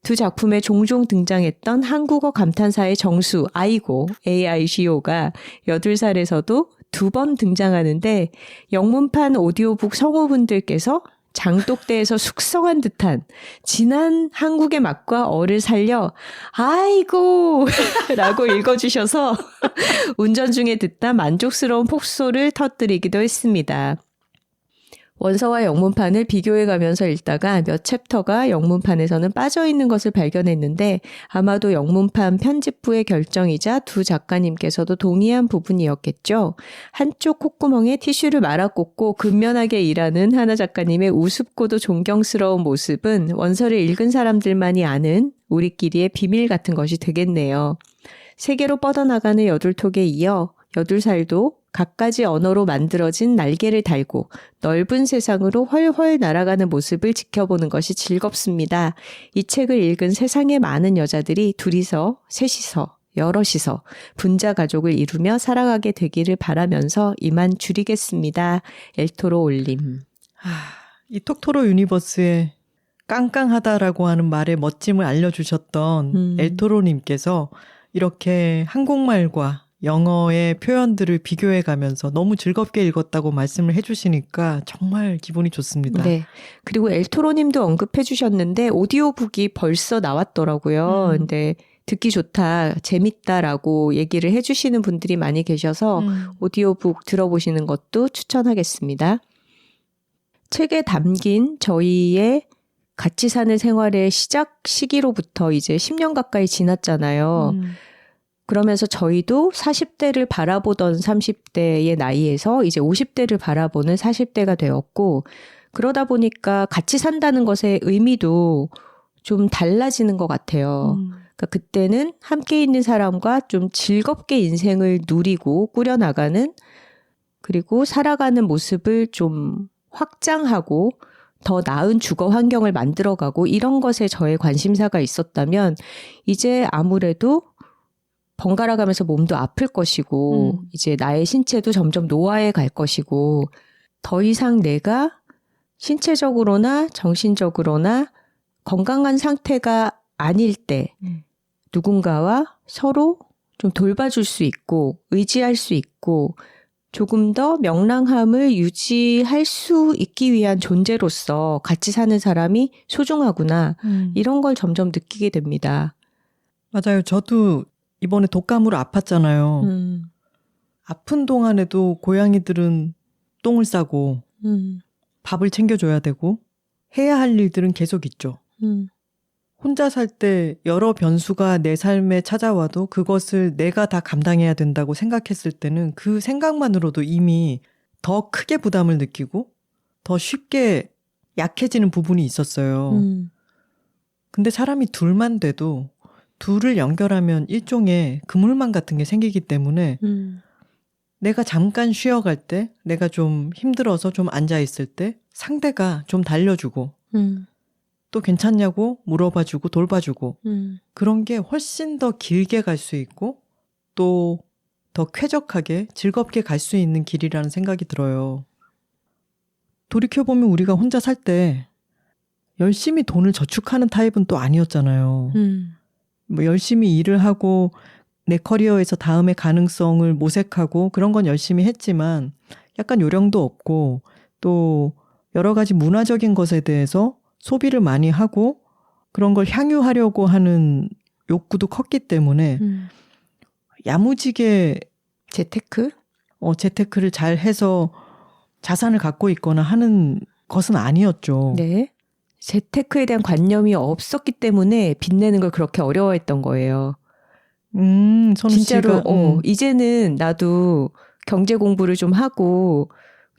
두 작품에 종종 등장했던 한국어 감탄사의 정수 아이고 AIGO가 8살에서도 2번 등장하는데 영문판 오디오북 성우분들께서 장독대에서 숙성한 듯한 진한 한국의 맛과 어를 살려 아이고 라고 읽어주셔서 운전 중에 듣다 만족스러운 폭소를 터뜨리기도 했습니다. 원서와 영문판을 비교해가면서 읽다가 몇 챕터가 영문판에서는 빠져있는 것을 발견했는데 아마도 영문판 편집부의 결정이자 두 작가님께서도 동의한 부분이었겠죠. 한쪽 콧구멍에 티슈를 말아 꽂고 근면하게 일하는 하나 작가님의 우습고도 존경스러운 모습은 원서를 읽은 사람들만이 아는 우리끼리의 비밀 같은 것이 되겠네요. 세계로 뻗어나가는 여둘톡에 이어 여둘살도 갖가지 언어로 만들어진 날개를 달고 넓은 세상으로 훨훨 날아가는 모습을 지켜보는 것이 즐겁습니다. 이 책을 읽은 세상의 많은 여자들이 둘이서, 셋이서, 여럿이서 분자 가족을 이루며 살아가게 되기를 바라면서 이만 줄이겠습니다. 엘토로 올림. 이 톡토로 유니버스의 깡깡하다라고 하는 말의 멋짐을 알려주셨던 엘토로님께서 이렇게 한국말과 영어의 표현들을 비교해가면서 너무 즐겁게 읽었다고 말씀을 해주시니까 정말 기분이 좋습니다. 네. 그리고 엘토로님도 언급해 주셨는데 오디오북이 벌써 나왔더라고요. 근데 듣기 좋다, 재밌다라고 얘기를 해주시는 분들이 많이 계셔서 오디오북 들어보시는 것도 추천하겠습니다. 책에 담긴 저희의 같이 사는 생활의 시작 시기로부터 이제 10년 가까이 지났잖아요. 그러면서 저희도 40대를 바라보던 30대의 나이에서 이제 50대를 바라보는 40대가 되었고, 그러다 보니까 같이 산다는 것의 의미도 좀 달라지는 것 같아요. 그러니까 그때는 함께 있는 사람과 좀 즐겁게 인생을 누리고 꾸려나가는, 그리고 살아가는 모습을 좀 확장하고 더 나은 주거 환경을 만들어가고 이런 것에 저의 관심사가 있었다면 이제 아무래도 번갈아 가면서 몸도 아플 것이고 이제 나의 신체도 점점 노화해 갈 것이고 더 이상 내가 신체적으로나 정신적으로나 건강한 상태가 아닐 때 누군가와 서로 좀 돌봐줄 수 있고 의지할 수 있고 조금 더 명랑함을 유지할 수 있기 위한 존재로서 같이 사는 사람이 소중하구나 이런 걸 점점 느끼게 됩니다. 맞아요. 저도 이번에 독감으로 아팠잖아요. 아픈 동안에도 고양이들은 똥을 싸고 밥을 챙겨줘야 되고 해야 할 일들은 계속 있죠. 혼자 살 때 여러 변수가 내 삶에 찾아와도 그것을 내가 다 감당해야 된다고 생각했을 때는 그 생각만으로도 이미 더 크게 부담을 느끼고 더 쉽게 약해지는 부분이 있었어요. 근데 사람이 둘만 돼도 둘을 연결하면 일종의 그물망 같은 게 생기기 때문에 내가 잠깐 쉬어갈 때, 내가 좀 힘들어서 좀 앉아있을 때 상대가 좀 달려주고 또 괜찮냐고 물어봐주고 돌봐주고 그런 게 훨씬 더 길게 갈 수 있고 또 더 쾌적하게 즐겁게 갈 수 있는 길이라는 생각이 들어요. 돌이켜보면 우리가 혼자 살 때 열심히 돈을 저축하는 타입은 또 아니었잖아요. 뭐 열심히 일을 하고 내 커리어에서 다음의 가능성을 모색하고 그런 건 열심히 했지만 약간 요령도 없고 또 여러 가지 문화적인 것에 대해서 소비를 많이 하고 그런 걸 향유하려고 하는 욕구도 컸기 때문에 야무지게 재테크를 잘 해서 자산을 갖고 있거나 하는 것은 아니었죠. 네. 재테크에 대한 관념이 없었기 때문에 빚내는 걸 그렇게 어려워했던 거예요. 선우 진짜로 씨가, 이제는 나도 경제 공부를 좀 하고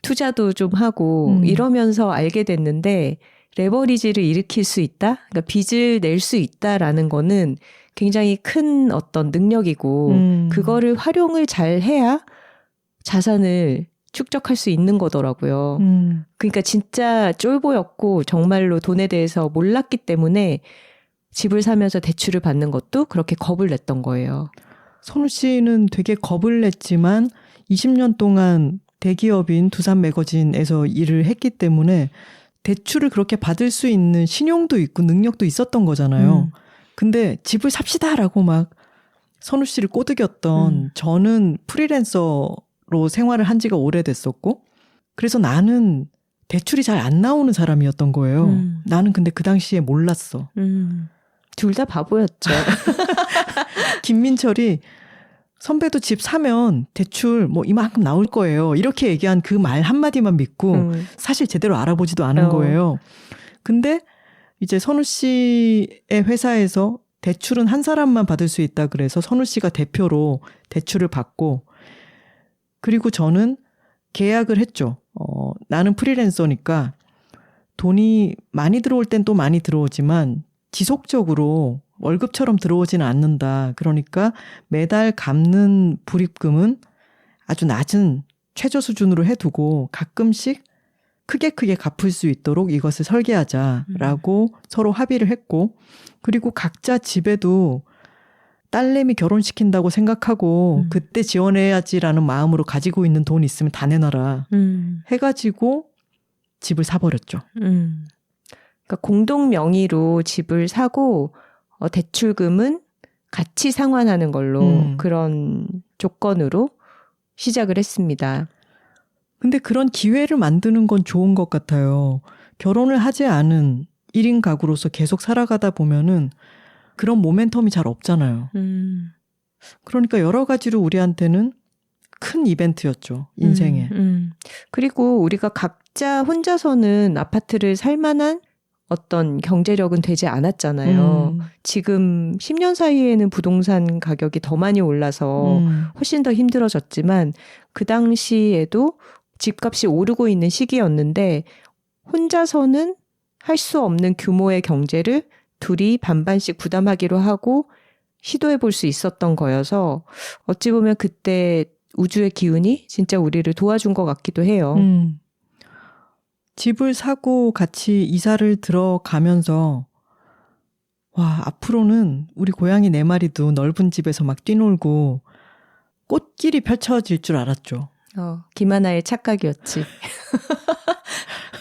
투자도 좀 하고 이러면서 알게 됐는데 레버리지를 일으킬 수 있다? 그러니까 빚을 낼 수 있다라는 거는 굉장히 큰 어떤 능력이고 그거를 활용을 잘 해야 자산을 축적할 수 있는 거더라고요. 그러니까 진짜 쫄보였고 정말로 돈에 대해서 몰랐기 때문에 집을 사면서 대출을 받는 것도 그렇게 겁을 냈던 거예요. 선우 씨는 되게 겁을 냈지만 20년 동안 대기업인 두산 매거진에서 일을 했기 때문에 대출을 그렇게 받을 수 있는 신용도 있고 능력도 있었던 거잖아요. 근데 집을 삽시다라고 막 선우 씨를 꼬드겼던 저는 프리랜서로 생활을 한 지가 오래됐었고 그래서 나는 대출이 잘 안 나오는 사람이었던 거예요. 나는 근데 그 당시에 몰랐어. 둘 다 바보였죠. 김민철이 선배도 집 사면 대출 뭐 이만큼 나올 거예요. 이렇게 얘기한 그 말 한마디만 믿고 사실 제대로 알아보지도 않은 거예요. 근데 이제 선우 씨의 회사에서 대출은 한 사람만 받을 수 있다 그래서 선우 씨가 대표로 대출을 받고 그리고 저는 계약을 했죠. 나는 프리랜서니까 돈이 많이 들어올 땐 또 많이 들어오지만 지속적으로 월급처럼 들어오지는 않는다. 그러니까 매달 갚는 불입금은 아주 낮은 최저 수준으로 해두고 가끔씩 크게 갚을 수 있도록 이것을 설계하자라고 서로 합의를 했고 그리고 각자 집에도 딸내미 결혼시킨다고 생각하고 그때 지원해야지라는 마음으로 가지고 있는 돈 있으면 다 내놔라 해가지고 집을 사버렸죠. 그러니까 공동 명의로 집을 사고 대출금은 같이 상환하는 걸로 그런 조건으로 시작을 했습니다. 근데 그런 기회를 만드는 건 좋은 것 같아요. 결혼을 하지 않은 1인 가구로서 계속 살아가다 보면은 그런 모멘텀이 잘 없잖아요. 그러니까 여러 가지로 우리한테는 큰 이벤트였죠. 인생에. 그리고 우리가 각자 혼자서는 아파트를 살 만한 어떤 경제력은 되지 않았잖아요. 지금 10년 사이에는 부동산 가격이 더 많이 올라서 훨씬 더 힘들어졌지만 그 당시에도 집값이 오르고 있는 시기였는데 혼자서는 할 수 없는 규모의 경제를 둘이 반반씩 부담하기로 하고 시도해 볼 수 있었던 거여서 어찌 보면 그때 우주의 기운이 진짜 우리를 도와준 것 같기도 해요. 집을 사고 같이 이사를 들어가면서 와, 앞으로는 우리 고양이 4마리도 넓은 집에서 막 뛰놀고 꽃길이 펼쳐질 줄 알았죠. 김하나의 착각이었지.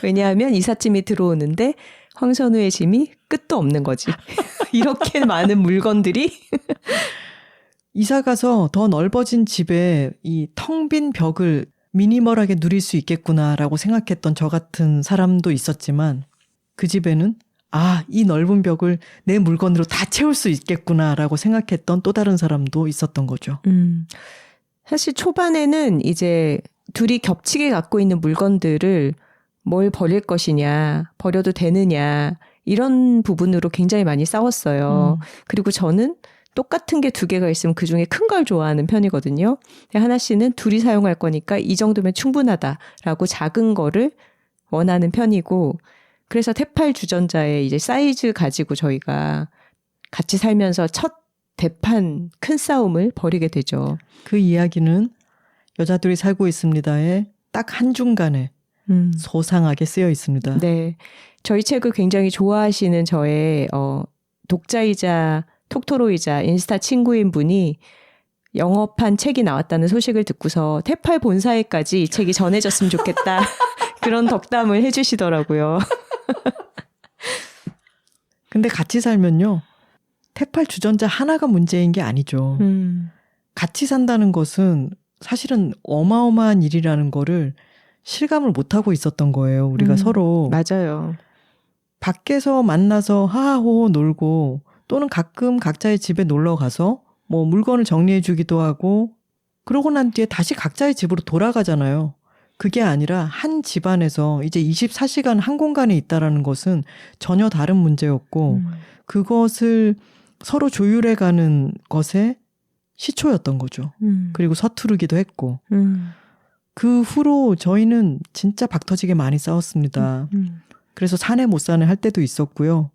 왜냐하면 이삿짐이 들어오는데 황선우의 짐이 끝도 없는 거지. 이렇게 많은 물건들이. 이사 가서 더 넓어진 집에 이 텅 빈 벽을 미니멀하게 누릴 수 있겠구나라고 생각했던 저 같은 사람도 있었지만 그 집에는 이 넓은 벽을 내 물건으로 다 채울 수 있겠구나라고 생각했던 또 다른 사람도 있었던 거죠. 사실 초반에는 이제 둘이 겹치게 갖고 있는 물건들을 뭘 버릴 것이냐, 버려도 되느냐 이런 부분으로 굉장히 많이 싸웠어요. 그리고 저는 똑같은 게 2개가 있으면 그중에 큰 걸 좋아하는 편이거든요. 하나 씨는 둘이 사용할 거니까 이 정도면 충분하다라고 작은 거를 원하는 편이고 그래서 테팔 주전자의 이제 사이즈 가지고 저희가 같이 살면서 첫 대판 큰 싸움을 벌이게 되죠. 그 이야기는 여자들이 살고 있습니다에 딱 한중간에 소상하게 쓰여 있습니다. 네, 저희 책을 굉장히 좋아하시는 저의 독자이자 톡토로이자 인스타 친구인 분이 영업한 책이 나왔다는 소식을 듣고서 테팔 본사에까지 이 책이 전해졌으면 좋겠다. 그런 덕담을 해주시더라고요. 근데 같이 살면요. 테팔 주전자 하나가 문제인 게 아니죠. 같이 산다는 것은 사실은 어마어마한 일이라는 거를 실감을 못하고 있었던 거예요. 우리가 서로. 맞아요. 밖에서 만나서 하하호호 놀고 또는 가끔 각자의 집에 놀러 가서 뭐 물건을 정리해 주기도 하고 그러고 난 뒤에 다시 각자의 집으로 돌아가잖아요. 그게 아니라 한 집안에서 이제 24시간 한 공간에 있다라는 것은 전혀 다른 문제였고 그것을 서로 조율해가는 것에 시초였던 거죠. 그리고 서투르기도 했고 그 후로 저희는 진짜 박터지게 많이 싸웠습니다. 그래서 사내 못 사내 할 때도 있었고요.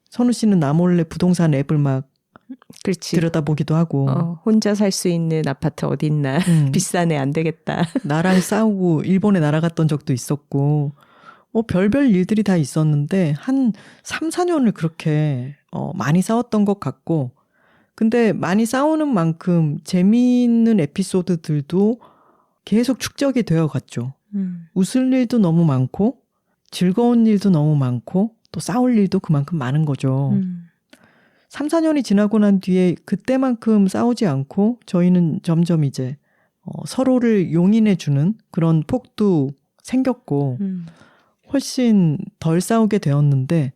선우 씨는 나 몰래 부동산 앱을 막 그렇지. 들여다보기도 하고 혼자 살 수 있는 아파트 어디 있나 비싸네 안 되겠다. 나랑 싸우고 일본에 날아갔던 적도 있었고 별별 일들이 다 있었는데 한 3, 4년을 그렇게 많이 싸웠던 것 같고, 근데 많이 싸우는 만큼 재미있는 에피소드들도 계속 축적이 되어 갔죠. 웃을 일도 너무 많고 즐거운 일도 너무 많고 또 싸울 일도 그만큼 많은 거죠. 3, 4년이 지나고 난 뒤에 그때만큼 싸우지 않고 저희는 점점 이제 서로를 용인해주는 그런 폭도 생겼고 훨씬 덜 싸우게 되었는데,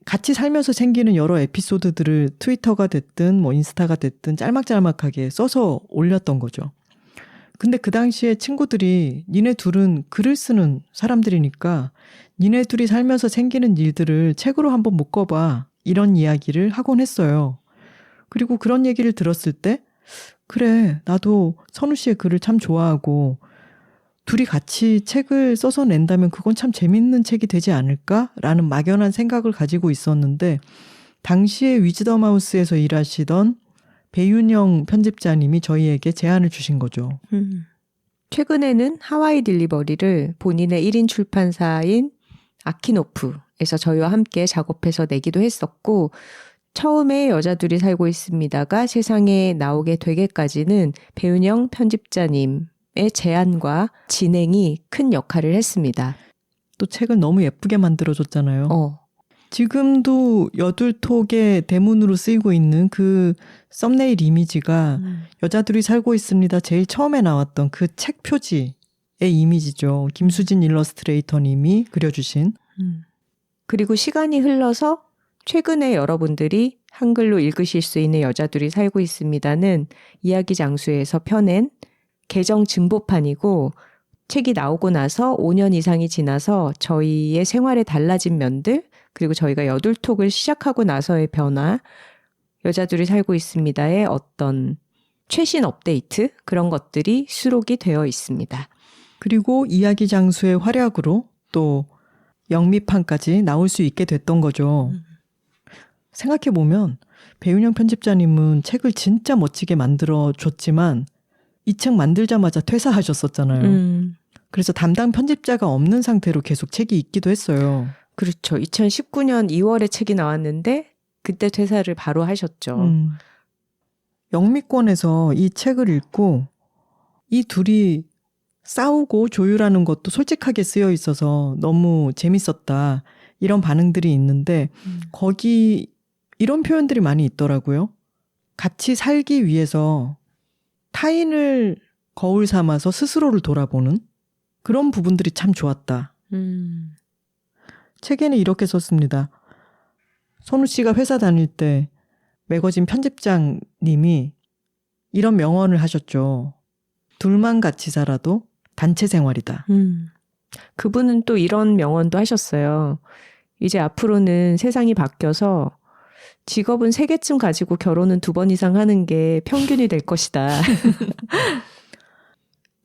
같이 살면서 생기는 여러 에피소드들을 트위터가 됐든 뭐 인스타가 됐든 짤막짤막하게 써서 올렸던 거죠. 근데 그 당시에 친구들이 니네 둘은 글을 쓰는 사람들이니까 니네 둘이 살면서 생기는 일들을 책으로 한번 묶어봐, 이런 이야기를 하곤 했어요. 그리고 그런 얘기를 들었을 때 그래, 나도 선우 씨의 글을 참 좋아하고 둘이 같이 책을 써서 낸다면 그건 참 재밌는 책이 되지 않을까라는 막연한 생각을 가지고 있었는데, 당시에 위즈덤 하우스에서 일하시던 배윤영 편집자님이 저희에게 제안을 주신 거죠. 최근에는 하와이 딜리버리를 본인의 1인 출판사인 아키노프에서 저희와 함께 작업해서 내기도 했었고, 처음에 여자들이 살고 있습니다가 세상에 나오게 되기까지는 배윤영 편집자님의 제안과 진행이 큰 역할을 했습니다. 또 책을 너무 예쁘게 만들어줬잖아요. 지금도 여둘톡의 대문으로 쓰이고 있는 그 썸네일 이미지가 여자들이 살고 있습니다 제일 처음에 나왔던 그 책 표지의 이미지죠. 김수진 일러스트레이터님이 그려주신. 그리고 시간이 흘러서 최근에 여러분들이 한글로 읽으실 수 있는 여자들이 살고 있습니다는 이야기 장수에서 펴낸 개정 증보판이고, 책이 나오고 나서 5년 이상이 지나서 저희의 생활에 달라진 면들, 그리고 저희가 여둘톡을 시작하고 나서의 변화, 여자들이 살고 있습니다의 어떤 최신 업데이트, 그런 것들이 수록이 되어 있습니다. 그리고 이야기 장수의 활약으로 또 영미판까지 나올 수 있게 됐던 거죠. 생각해보면 배윤영 편집자님은 책을 진짜 멋지게 만들어줬지만 이 책 만들자마자 퇴사하셨었잖아요. 그래서 담당 편집자가 없는 상태로 계속 책이 있기도 했어요. 그렇죠. 2019년 2월에 책이 나왔는데 그때 퇴사를 바로 하셨죠. 영미권에서 이 책을 읽고 이 둘이 싸우고 조율하는 것도 솔직하게 쓰여 있어서 너무 재밌었다, 이런 반응들이 있는데 거기 이런 표현들이 많이 있더라고요. 같이 살기 위해서 타인을 거울 삼아서 스스로를 돌아보는 그런 부분들이 참 좋았다. 책에는 이렇게 썼습니다. 선우 씨가 회사 다닐 때 매거진 편집장님이 이런 명언을 하셨죠. 둘만 같이 살아도 단체 생활이다. 그분은 또 이런 명언도 하셨어요. 이제 앞으로는 세상이 바뀌어서 직업은 3개쯤 가지고 결혼은 2번 이상 하는 게 평균이 될 것이다.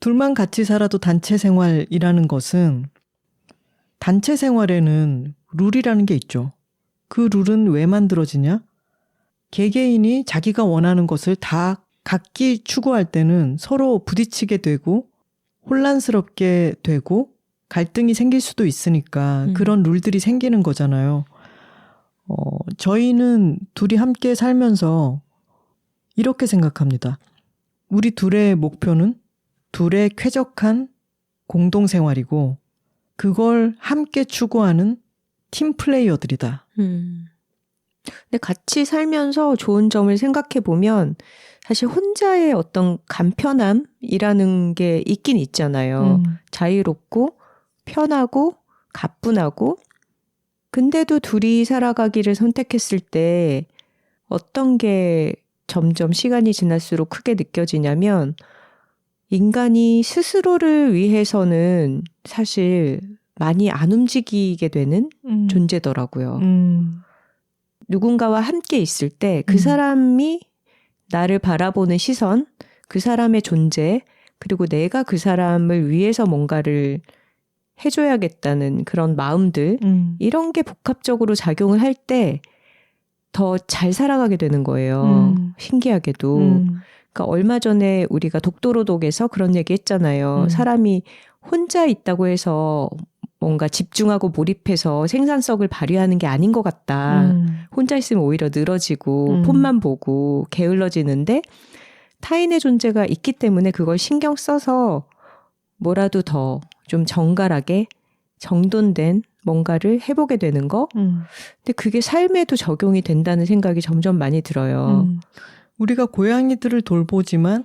둘만 같이 살아도 단체 생활이라는 것은, 단체 생활에는 룰이라는 게 있죠. 그 룰은 왜 만들어지냐? 개개인이 자기가 원하는 것을 다 각기 추구할 때는 서로 부딪히게 되고 혼란스럽게 되고 갈등이 생길 수도 있으니까 그런 룰들이 생기는 거잖아요. 저희는 둘이 함께 살면서 이렇게 생각합니다. 우리 둘의 목표는 둘의 쾌적한 공동생활이고 그걸 함께 추구하는 팀 플레이어들이다. 근데 같이 살면서 좋은 점을 생각해 보면 사실 혼자의 어떤 간편함이라는 게 있긴 있잖아요. 자유롭고 편하고 가뿐하고, 근데도 둘이 살아가기를 선택했을 때 어떤 게 점점 시간이 지날수록 크게 느껴지냐면, 인간이 스스로를 위해서는 사실 많이 안 움직이게 되는 존재더라고요. 누군가와 함께 있을 때 그 사람이 나를 바라보는 시선, 그 사람의 존재, 그리고 내가 그 사람을 위해서 뭔가를 해줘야겠다는 그런 마음들, 이런 게 복합적으로 작용을 할 때 더 잘 살아가게 되는 거예요. 신기하게도. 그러니까 얼마 전에 우리가 독도로독에서 그런 얘기 했잖아요. 사람이 혼자 있다고 해서 뭔가 집중하고 몰입해서 생산성을 발휘하는 게 아닌 것 같다. 혼자 있으면 오히려 늘어지고 폰만 보고 게을러지는데 타인의 존재가 있기 때문에 그걸 신경 써서 뭐라도 더 좀 정갈하게 정돈된 뭔가를 해보게 되는 거. 근데 그게 삶에도 적용이 된다는 생각이 점점 많이 들어요. 우리가 고양이들을 돌보지만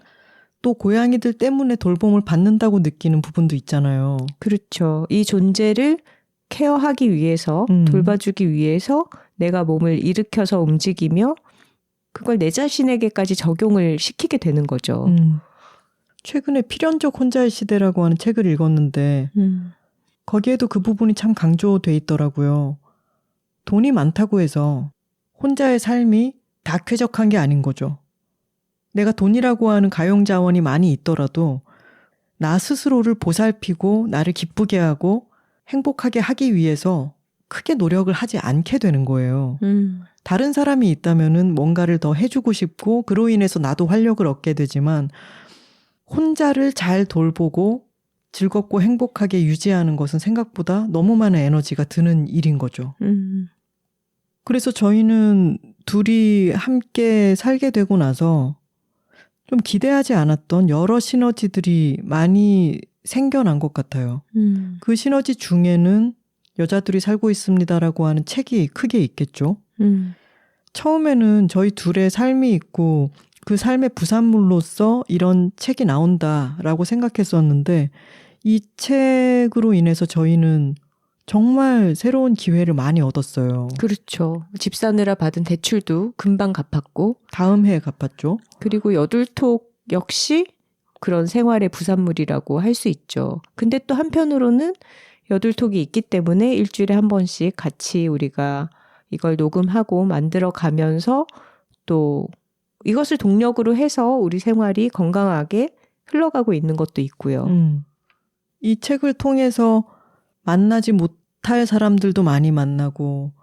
또 고양이들 때문에 돌봄을 받는다고 느끼는 부분도 있잖아요. 그렇죠. 이 존재를 케어하기 위해서 돌봐주기 위해서 내가 몸을 일으켜서 움직이며 그걸 내 자신에게까지 적용을 시키게 되는 거죠. 최근에 필연적 혼자의 시대라고 하는 책을 읽었는데 거기에도 그 부분이 참 강조돼 있더라고요. 돈이 많다고 해서 혼자의 삶이 다 쾌적한 게 아닌 거죠. 내가 돈이라고 하는 가용자원이 많이 있더라도 나 스스로를 보살피고 나를 기쁘게 하고 행복하게 하기 위해서 크게 노력을 하지 않게 되는 거예요. 다른 사람이 있다면은 뭔가를 더 해주고 싶고 그로 인해서 나도 활력을 얻게 되지만 혼자를 잘 돌보고 즐겁고 행복하게 유지하는 것은 생각보다 너무 많은 에너지가 드는 일인 거죠. 그래서 저희는 둘이 함께 살게 되고 나서 좀 기대하지 않았던 여러 시너지들이 많이 생겨난 것 같아요. 그 시너지 중에는 여자들이 살고 있습니다라고 하는 책이 크게 있겠죠. 처음에는 저희 둘의 삶이 있고 그 삶의 부산물로서 이런 책이 나온다라고 생각했었는데 이 책으로 인해서 저희는 정말 새로운 기회를 많이 얻었어요. 그렇죠. 집 사느라 받은 대출도 금방 갚았고 다음 해에 갚았죠. 그리고 여둘톡 역시 그런 생활의 부산물이라고 할 수 있죠. 근데 또 한편으로는 여둘톡이 있기 때문에 일주일에 한 번씩 같이 우리가 이걸 녹음하고 만들어 가면서 또 이것을 동력으로 해서 우리 생활이 건강하게 흘러가고 있는 것도 있고요. 이 책을 통해서 만나지 못할 사람들도 많이 만나고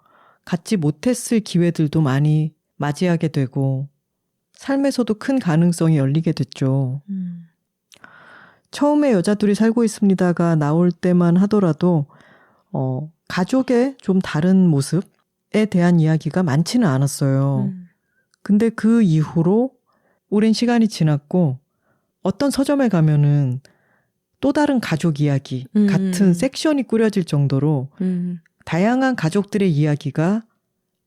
갖지 못했을 기회들도 많이 맞이하게 되고 삶에서도 큰 가능성이 열리게 됐죠. 처음에 여자들이 살고 있습니다가 나올 때만 하더라도 가족의 좀 다른 모습에 대한 이야기가 많지는 않았어요. 근데 그 이후로 오랜 시간이 지났고 어떤 서점에 가면은 또 다른 가족 이야기 같은 섹션이 꾸려질 정도로 다양한 가족들의 이야기가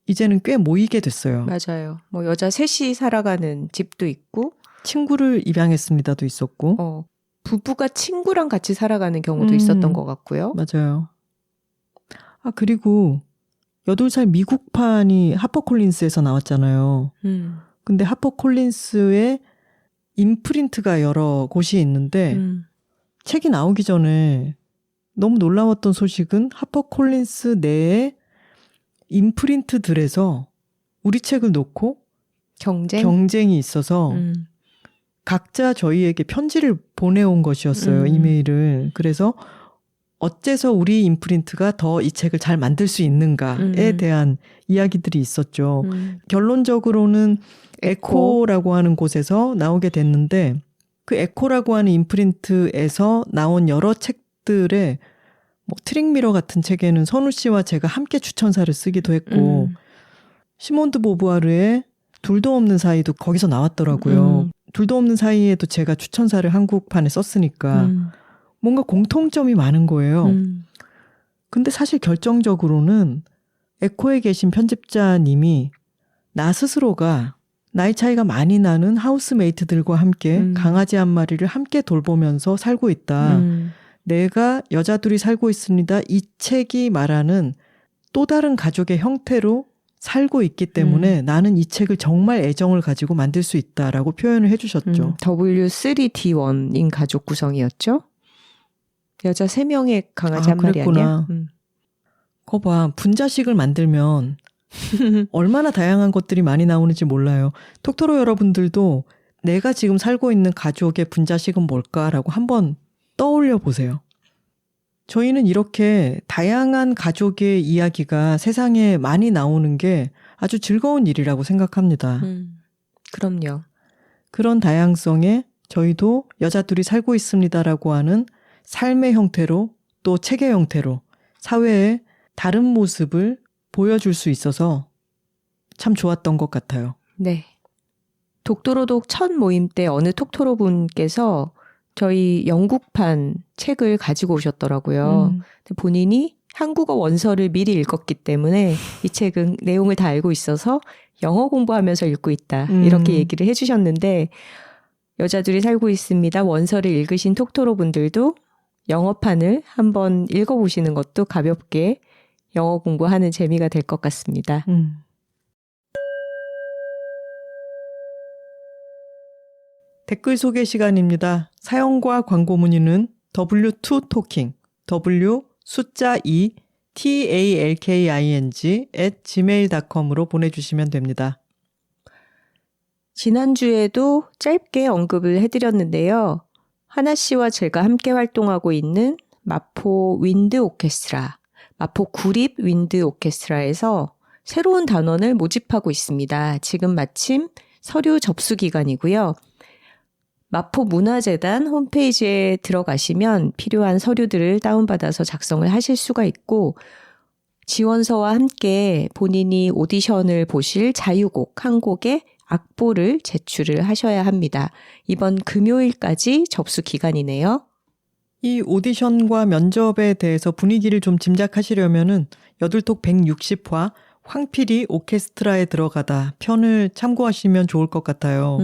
이제는 꽤 모이게 됐어요. 맞아요. 뭐 여자 셋이 살아가는 집도 있고 친구를 입양했습니다도 있었고 부부가 친구랑 같이 살아가는 경우도 있었던 것 같고요. 맞아요. 아 그리고 8살 미국판이 하퍼콜린스에서 나왔잖아요. 근데 하퍼콜린스에 임프린트가 여러 곳이 있는데 책이 나오기 전에 너무 놀라웠던 소식은 하퍼콜린스 내에 임프린트들에서 우리 책을 놓고 경쟁이 있어서 각자 저희에게 편지를 보내온 것이었어요. 이메일을. 그래서 어째서 우리 임프린트가 더 이 책을 잘 만들 수 있는가에 대한 이야기들이 있었죠. 결론적으로는 에코라고 하는 곳에서 나오게 됐는데 그 에코라고 하는 임프린트에서 나온 여러 책들의 뭐 트릭미러 같은 책에는 선우 씨와 제가 함께 추천사를 쓰기도 했고 시몬드 보부아르의 둘도 없는 사이도 거기서 나왔더라고요. 둘도 없는 사이에도 제가 추천사를 한국판에 썼으니까 뭔가 공통점이 많은 거예요. 근데 사실 결정적으로는 에코에 계신 편집자님이 나 스스로가 나이 차이가 많이 나는 하우스메이트들과 함께 강아지 한 마리를 함께 돌보면서 살고 있다. 내가 여자들이 살고 있습니다. 이 책이 말하는 또 다른 가족의 형태로 살고 있기 때문에 나는 이 책을 정말 애정을 가지고 만들 수 있다라고 표현을 해주셨죠. W3D1인 가족 구성이었죠. 여자 3명의 강아지 한 마리 아니야? 거 봐. 분자식을 만들면 얼마나 다양한 것들이 많이 나오는지 몰라요. 톡토로 여러분들도 내가 지금 살고 있는 가족의 분자식은 뭘까라고 한번 떠올려 보세요. 저희는 이렇게 다양한 가족의 이야기가 세상에 많이 나오는 게 아주 즐거운 일이라고 생각합니다. 그럼요. 그런 다양성에 저희도 여자들이 살고 있습니다라고 하는 삶의 형태로 또 책의 형태로 사회의 다른 모습을 보여줄 수 있어서 참 좋았던 것 같아요. 네. 독도로독 첫 모임 때 어느 톡토로 분께서 저희 영국판 책을 가지고 오셨더라고요. 본인이 한국어 원서를 미리 읽었기 때문에 이 책은 내용을 다 알고 있어서 영어 공부하면서 읽고 있다. 이렇게 얘기를 해주셨는데 여자들이 살고 있습니다. 원서를 읽으신 톡토로 분들도 영어판을 한번 읽어보시는 것도 가볍게 영어 공부하는 재미가 될 것 같습니다. 댓글 소개 시간입니다. 사연과 광고 문의는 W2Talking, W 숫자 2 talking@gmail.com으로 보내주시면 됩니다. 지난주에도 짧게 언급을 해드렸는데요. 하나 씨와 제가 함께 활동하고 있는 마포 윈드 오케스트라, 마포 구립 윈드 오케스트라에서 새로운 단원을 모집하고 있습니다. 지금 마침 서류 접수 기간이고요. 마포문화재단 홈페이지에 들어가시면 필요한 서류들을 다운받아서 작성을 하실 수가 있고 지원서와 함께 본인이 오디션을 보실 자유곡 한 곡의 악보를 제출을 하셔야 합니다. 이번 금요일까지 접수 기간이네요. 이 오디션과 면접에 대해서 분위기를 좀 짐작하시려면은 여둘톡 160화 황필이 오케스트라에 들어가다 편을 참고하시면 좋을 것 같아요.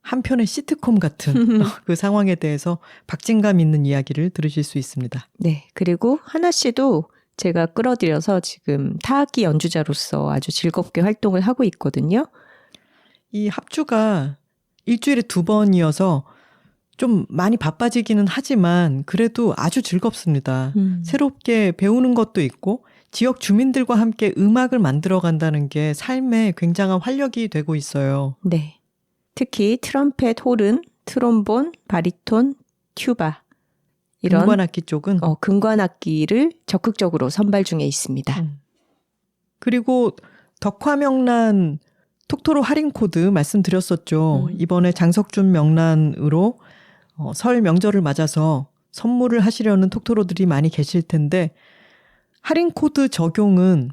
한 편의 시트콤 같은 그 상황에 대해서 박진감 있는 이야기를 들으실 수 있습니다. 네, 그리고 하나 씨도 제가 끌어들여서 지금 타악기 연주자로서 아주 즐겁게 활동을 하고 있거든요. 이 합주가 일주일에 2번이어서 좀 많이 바빠지기는 하지만 그래도 아주 즐겁습니다. 새롭게 배우는 것도 있고 지역 주민들과 함께 음악을 만들어 간다는 게 삶에 굉장한 활력이 되고 있어요. 네. 특히 트럼펫, 호른, 트롬본, 바리톤, 튜바 이런 금관악기 쪽은 금관악기를 적극적으로 선발 중에 있습니다. 그리고 덕화명란 톡토로 할인 코드 말씀드렸었죠. 이번에 장석준 명란으로 설 명절을 맞아서 선물을 하시려는 톡토로들이 많이 계실 텐데 할인 코드 적용은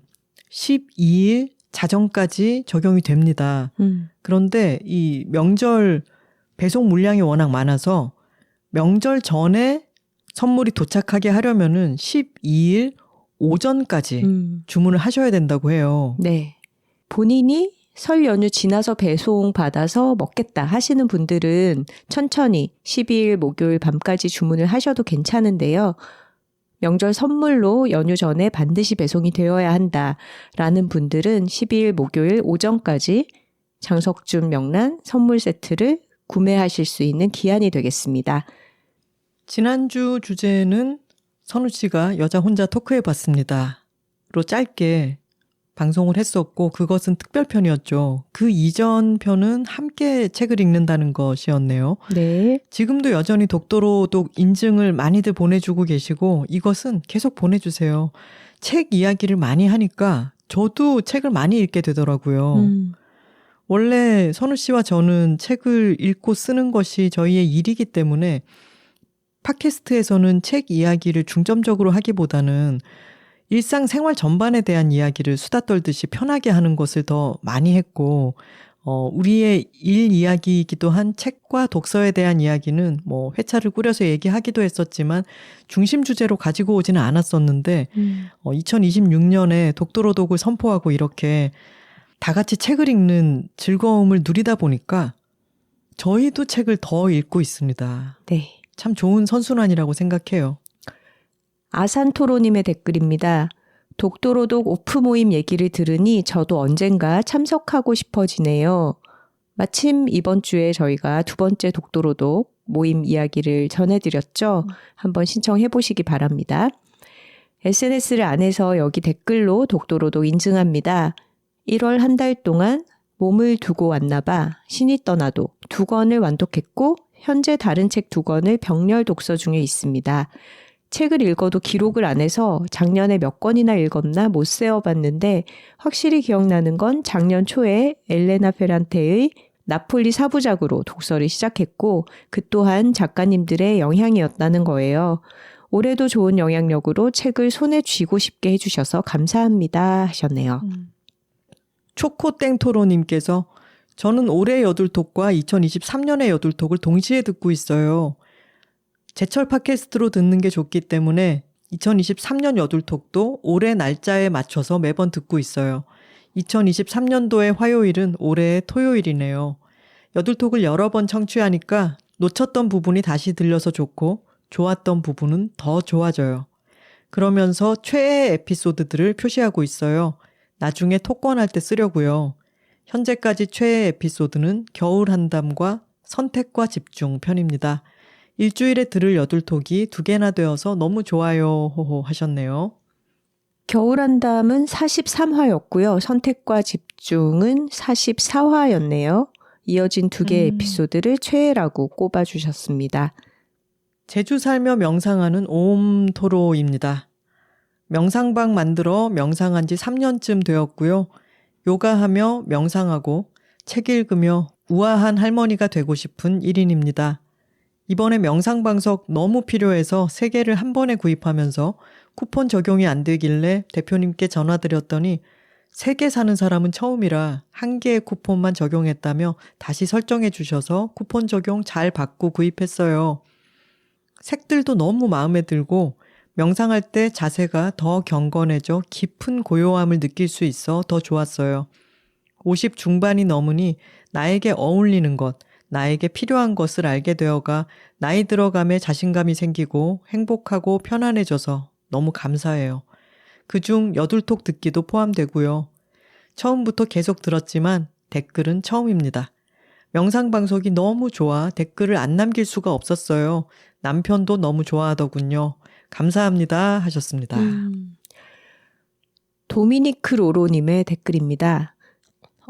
12일 자정까지 적용이 됩니다. 그런데 이 명절 배송 물량이 워낙 많아서 명절 전에 선물이 도착하게 하려면은 12일 오전까지 주문을 하셔야 된다고 해요. 네. 본인이 설 연휴 지나서 배송 받아서 먹겠다 하시는 분들은 천천히 12일 목요일 밤까지 주문을 하셔도 괜찮은데요. 명절 선물로 연휴 전에 반드시 배송이 되어야 한다라는 분들은 12일 목요일 오전까지 장석준 명란 선물 세트를 구매하실 수 있는 기한이 되겠습니다. 지난주 주제는 선우 씨가 여자 혼자 토크해봤습니다. 로 짧게 방송을 했었고 그것은 특별편이었죠. 그 이전 편은 함께 책을 읽는다는 것이었네요. 네. 지금도 여전히 독도로독 인증을 많이들 보내주고 계시고 이것은 계속 보내주세요. 책 이야기를 많이 하니까 저도 책을 많이 읽게 되더라고요. 원래 선우 씨와 저는 책을 읽고 쓰는 것이 저희의 일이기 때문에 팟캐스트에서는 책 이야기를 중점적으로 하기보다는 일상생활 전반에 대한 이야기를 수다 떨듯이 편하게 하는 것을 더 많이 했고 우리의 일 이야기이기도 한 책과 독서에 대한 이야기는 뭐 회차를 꾸려서 얘기하기도 했었지만 중심 주제로 가지고 오지는 않았었는데 2026년에 독도로독을 선포하고 이렇게 다 같이 책을 읽는 즐거움을 누리다 보니까 저희도 책을 더 읽고 있습니다. 네. 참 좋은 선순환이라고 생각해요. 아산토로님의 댓글입니다. 독도로독 오프 모임 얘기를 들으니 저도 언젠가 참석하고 싶어지네요. 마침 이번 주에 저희가 두 번째 독도로독 모임 이야기를 전해드렸죠. 한번 신청해 보시기 바랍니다. SNS를 안 해서 여기 댓글로 독도로독 인증합니다. 1월 한 달 동안 몸을 두고 왔나 봐. 신이 떠나도 2권을 완독했고 현재 다른 책 2권을 병렬 독서 중에 있습니다. 책을 읽어도 기록을 안 해서 작년에 몇 권이나 읽었나 못 세어봤는데 확실히 기억나는 건 작년 초에 엘레나 페란테의 나폴리 4부작으로 독서를 시작했고 그 또한 작가님들의 영향이었다는 거예요. 올해도 좋은 영향력으로 책을 손에 쥐고 싶게 해주셔서 감사합니다 하셨네요. 초코땡토로님께서 저는 올해 여둘톡과 2023년의 여둘톡을 동시에 듣고 있어요. 제철 팟캐스트로 듣는 게 좋기 때문에 2023년 여둘톡도 올해 날짜에 맞춰서 매번 듣고 있어요. 2023년도의 화요일은 올해의 토요일이네요. 여둘톡을 여러 번 청취하니까 놓쳤던 부분이 다시 들려서 좋고 좋았던 부분은 더 좋아져요. 그러면서 최애 에피소드들을 표시하고 있어요. 나중에 톡권할 때 쓰려고요. 현재까지 최애 에피소드는 겨울 한담과 선택과 집중 편입니다. 일주일에 들을 여둘톡이 2개나 되어서 너무 좋아요 호호 하셨네요. 겨울한담은 43화였고요. 선택과 집중은 44화였네요. 이어진 2개의 에피소드를 최애라고 꼽아주셨습니다. 제주 살며 명상하는 옴토로입니다. 명상방 만들어 명상한 지 3년쯤 되었고요. 요가하며 명상하고 책 읽으며 우아한 할머니가 되고 싶은 1인입니다. 이번에 명상방석 너무 필요해서 3개를 한 번에 구입하면서 쿠폰 적용이 안 되길래 대표님께 전화드렸더니 3개 사는 사람은 처음이라 1개의 쿠폰만 적용했다며 다시 설정해 주셔서 쿠폰 적용 잘 받고 구입했어요. 색들도 너무 마음에 들고 명상할 때 자세가 더 경건해져 깊은 고요함을 느낄 수 있어 더 좋았어요. 50 중반이 넘으니 나에게 어울리는 것, 나에게 필요한 것을 알게 되어가 나이 들어감에 자신감이 생기고 행복하고 편안해져서 너무 감사해요. 그중 여둘톡 듣기도 포함되고요. 처음부터 계속 들었지만 댓글은 처음입니다. 명상방석이 너무 좋아 댓글을 안 남길 수가 없었어요. 남편도 너무 좋아하더군요. 감사합니다 하셨습니다. 도미니크 로로님의 댓글입니다.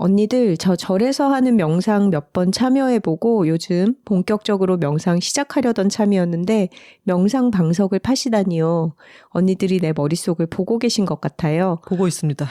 언니들 저 절에서 하는 명상 몇 번 참여해보고 요즘 본격적으로 명상 시작하려던 참이었는데 명상 방석을 파시다니요. 언니들이 내 머릿속을 보고 계신 것 같아요. 보고 있습니다.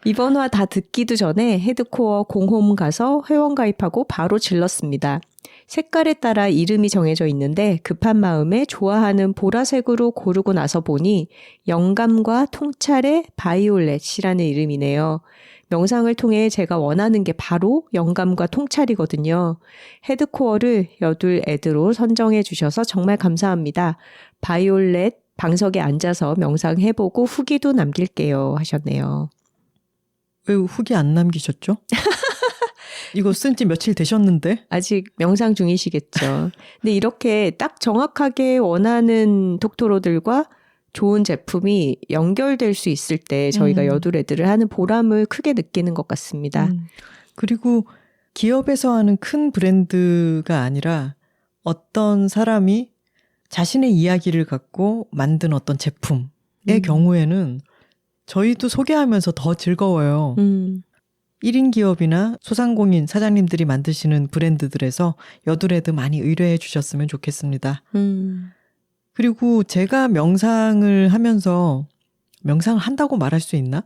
이번 화 다 듣기도 전에 헤드코어 공홈 가서 회원 가입하고 바로 질렀습니다. 색깔에 따라 이름이 정해져 있는데 급한 마음에 좋아하는 보라색으로 고르고 나서 보니 영감과 통찰의 바이올렛이라는 이름이네요. 명상을 통해 제가 원하는 게 바로 영감과 통찰이거든요. 헤드코어를 여둘 애드로 선정해 주셔서 정말 감사합니다. 바이올렛 방석에 앉아서 명상해보고 후기도 남길게요 하셨네요. 왜 후기 안 남기셨죠? 이거 쓴 지 며칠 되셨는데? 아직 명상 중이시겠죠. 근데 이렇게 딱 정확하게 원하는 독토로들과 좋은 제품이 연결될 수 있을 때 저희가 여둘애들을 하는 보람을 크게 느끼는 것 같습니다. 그리고 기업에서 하는 큰 브랜드가 아니라 어떤 사람이 자신의 이야기를 갖고 만든 어떤 제품의 경우에는 저희도 소개하면서 더 즐거워요. 1인 기업이나 소상공인 사장님들이 만드시는 브랜드들에서 여둘애드 많이 의뢰해 주셨으면 좋겠습니다. 그리고 제가 명상을 하면서 명상을 한다고 말할 수 있나?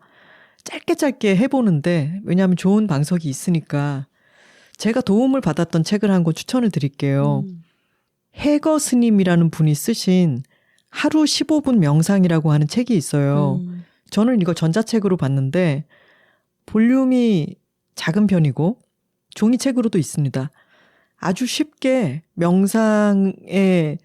짧게 해보는데 왜냐하면 좋은 방석이 있으니까 제가 도움을 받았던 책을 한 권 추천을 드릴게요. 해거 스님이라는 분이 쓰신 하루 15분 명상이라고 하는 책이 있어요. 저는 이거 전자책으로 봤는데 볼륨이 작은 편이고 종이책으로도 있습니다. 아주 쉽게 명상에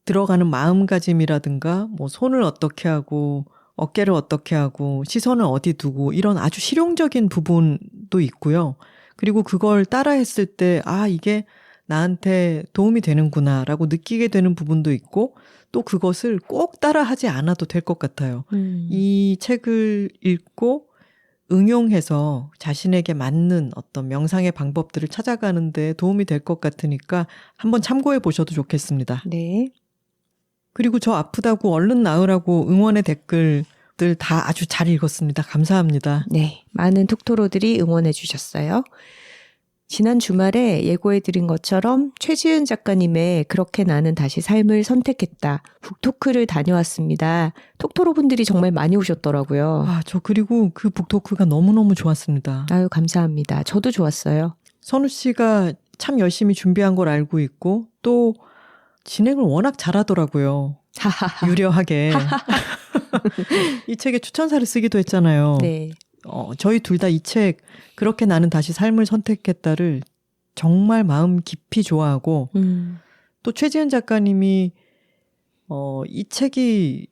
들어가는 마음가짐이라든가 뭐 손을 어떻게 하고 어깨를 어떻게 하고 시선을 어디 두고 이런 아주 실용적인 부분도 있고요. 그리고 그걸 따라 했을 때 이게 나한테 도움이 되는구나 라고 느끼게 되는 부분도 있고 또 그것을 꼭 따라 하지 않아도 될 것 같아요. 이 책을 읽고 응용해서 자신에게 맞는 어떤 명상의 방법들을 찾아가는 데 도움이 될 것 같으니까 한번 참고해 보셔도 좋겠습니다. 네. 그리고 저 아프다고 얼른 나으라고 응원의 댓글들 다 아주 잘 읽었습니다. 감사합니다. 네, 많은 톡토로들이 응원해 주셨어요. 지난 주말에 예고해드린 것처럼 최지은 작가님의 그렇게 나는 다시 삶을 선택했다. 북토크를 다녀왔습니다. 톡토로 분들이 정말 많이 오셨더라고요. 저 그리고 그 북토크가 너무너무 좋았습니다. 아유, 감사합니다. 저도 좋았어요. 선우 씨가 참 열심히 준비한 걸 알고 있고 또 진행을 워낙 잘하더라고요. 유려하게. 이 책에 추천사를 쓰기도 했잖아요. 네. 저희 둘 다 이 책 그렇게 나는 다시 삶을 선택했다를 정말 마음 깊이 좋아하고 또 최지은 작가님이 이 책이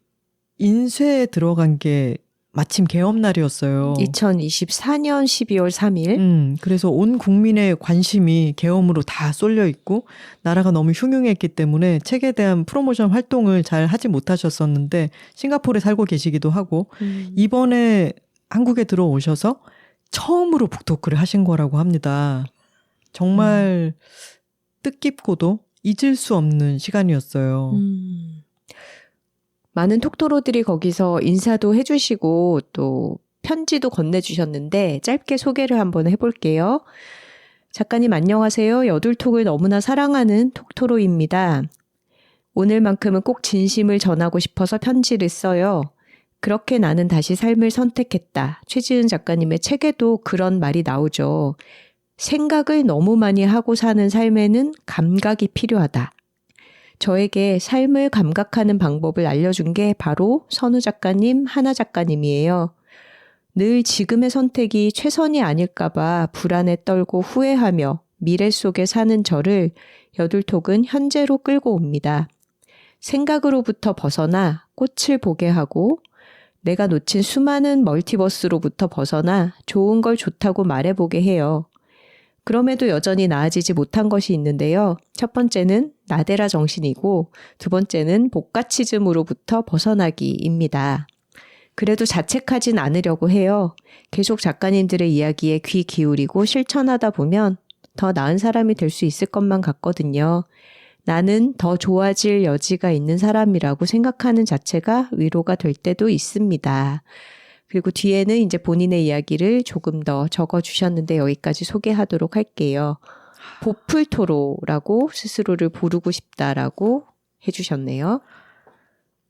인쇄에 들어간 게 마침 개엄날이었어요. 2024년 12월 3일. 그래서 온 국민의 관심이 개엄으로 다 쏠려 있고 나라가 너무 흉흉했기 때문에 책에 대한 프로모션 활동을 잘 하지 못하셨었는데 싱가포르에 살고 계시기도 하고 이번에 한국에 들어오셔서 처음으로 북토크를 하신 거라고 합니다. 정말 뜻깊고도 잊을 수 없는 시간이었어요. 많은 톡토로들이 거기서 인사도 해주시고 또 편지도 건네주셨는데 짧게 소개를 한번 해볼게요. 작가님 안녕하세요. 여둘톡을 너무나 사랑하는 톡토로입니다. 오늘만큼은 꼭 진심을 전하고 싶어서 편지를 써요. 그렇게 나는 다시 삶을 선택했다. 최지은 작가님의 책에도 그런 말이 나오죠. 생각을 너무 많이 하고 사는 삶에는 감각이 필요하다. 저에게 삶을 감각하는 방법을 알려준 게 바로 선우 작가님, 하나 작가님이에요. 늘 지금의 선택이 최선이 아닐까봐 불안에 떨고 후회하며 미래 속에 사는 저를 여둘톡은 현재로 끌고 옵니다. 생각으로부터 벗어나 꽃을 보게 하고 내가 놓친 수많은 멀티버스로부터 벗어나 좋은 걸 좋다고 말해보게 해요. 그럼에도 여전히 나아지지 못한 것이 있는데요. 첫 번째는 나데라 정신이고 두 번째는 복가치즘으로부터 벗어나기입니다. 그래도 자책하진 않으려고 해요. 계속 작가님들의 이야기에 귀 기울이고 실천하다 보면 더 나은 사람이 될 수 있을 것만 같거든요. 나는 더 좋아질 여지가 있는 사람이라고 생각하는 자체가 위로가 될 때도 있습니다. 그리고 뒤에는 이제 본인의 이야기를 조금 더 적어주셨는데 여기까지 소개하도록 할게요. 보풀토로라고 스스로를 부르고 싶다라고 해주셨네요.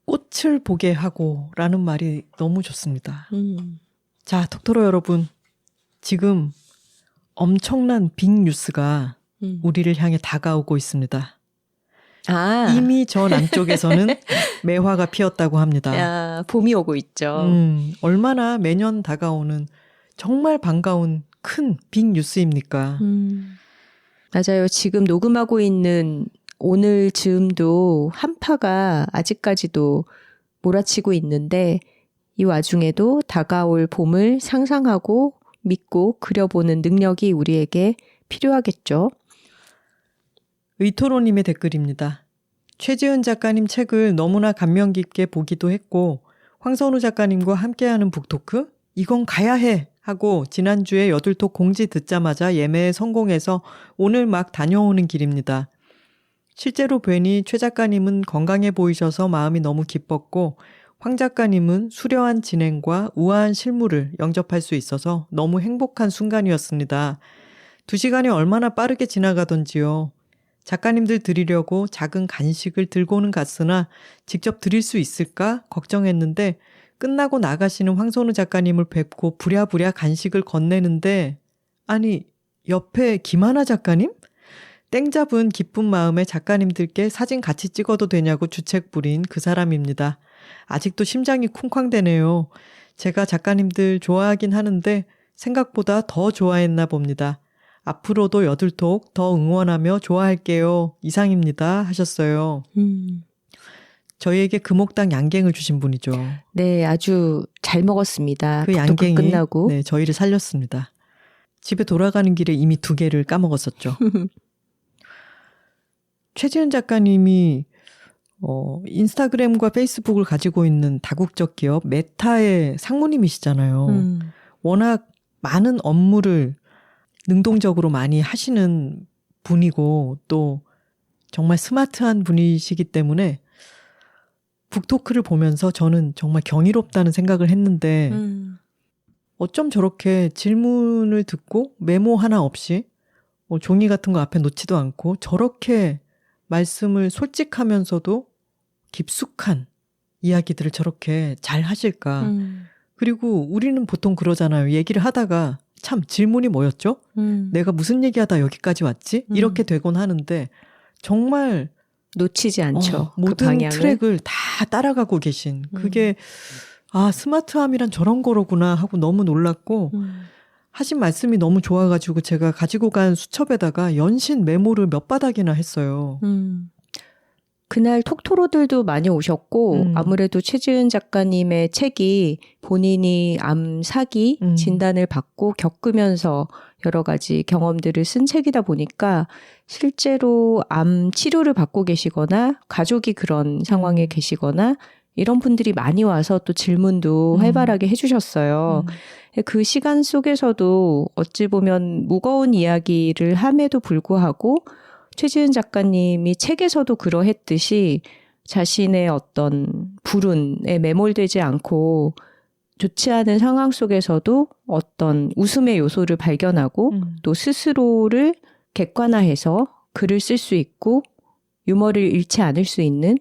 꽃을 보게 하고 라는 말이 너무 좋습니다. 자, 톡토로 여러분. 지금 엄청난 빅뉴스가 우리를 향해 다가오고 있습니다. 이미 저 남쪽에서는 매화가 피었다고 합니다. 야, 봄이 오고 있죠. 얼마나 매년 다가오는 정말 반가운 큰 빅뉴스입니까? 맞아요. 지금 녹음하고 있는 오늘 즈음도 한파가 아직까지도 몰아치고 있는데 이 와중에도 다가올 봄을 상상하고 믿고 그려보는 능력이 우리에게 필요하겠죠. 의토로님의 댓글입니다. 최지은 작가님 책을 너무나 감명 깊게 보기도 했고 황선우 작가님과 함께하는 북토크? 이건 가야 해! 하고 지난주에 여둘톡 공지 듣자마자 예매에 성공해서 오늘 막 다녀오는 길입니다. 실제로 뵈니 최 작가님은 건강해 보이셔서 마음이 너무 기뻤고 황 작가님은 수려한 진행과 우아한 실물을 영접할 수 있어서 너무 행복한 순간이었습니다. 2시간이 얼마나 빠르게 지나가던지요. 작가님들 드리려고 작은 간식을 들고는 갔으나 직접 드릴 수 있을까 걱정했는데 끝나고 나가시는 황선우 작가님을 뵙고 부랴부랴 간식을 건네는데 아니 옆에 김하나 작가님? 땡 잡은 기쁜 마음에 작가님들께 사진 같이 찍어도 되냐고 주책 부린 그 사람입니다. 아직도 심장이 쿵쾅대네요. 제가 작가님들 좋아하긴 하는데 생각보다 더 좋아했나 봅니다. 앞으로도 여둘톡 더 응원하며 좋아할게요. 이상입니다. 하셨어요. 저희에게 금옥당 양갱을 주신 분이죠. 네, 아주 잘 먹었습니다. 그 양갱이 끝나고. 네, 저희를 살렸습니다. 집에 돌아가는 길에 이미 2개를 까먹었었죠. 최지은 작가님이 인스타그램과 페이스북을 가지고 있는 다국적 기업 메타의 상무님이시잖아요. 워낙 많은 업무를 능동적으로 많이 하시는 분이고 또 정말 스마트한 분이시기 때문에 북토크를 보면서 저는 정말 경이롭다는 생각을 했는데 어쩜 저렇게 질문을 듣고 메모 하나 없이 종이 같은 거 앞에 놓지도 않고 저렇게 말씀을 솔직하면서도 깊숙한 이야기들을 저렇게 잘 하실까. 그리고 우리는 보통 그러잖아요. 얘기를 하다가 참 질문이 뭐였죠? 내가 무슨 얘기하다 여기까지 왔지? 이렇게 되곤 하는데 정말 놓치지 않죠. 그 모든 방향을. 트랙을 다 따라가고 계신 그게 스마트함이란 저런 거로구나 하고 너무 놀랐고 하신 말씀이 너무 좋아가지고 제가 가지고 간 수첩에다가 연신 메모를 몇 바닥이나 했어요. 그날 톡토로들도 많이 오셨고 아무래도 최지은 작가님의 책이 본인이 암 사기 진단을 받고 겪으면서 여러 가지 경험들을 쓴 책이다 보니까 실제로 암 치료를 받고 계시거나 가족이 그런 상황에 계시거나 이런 분들이 많이 와서 또 질문도 활발하게 해주셨어요. 그 시간 속에서도 어찌 보면 무거운 이야기를 함에도 불구하고 최지은 작가님이 책에서도 그러했듯이 자신의 어떤 불운에 매몰되지 않고 좋지 않은 상황 속에서도 어떤 웃음의 요소를 발견하고 또 스스로를 객관화해서 글을 쓸 수 있고 유머를 잃지 않을 수 있는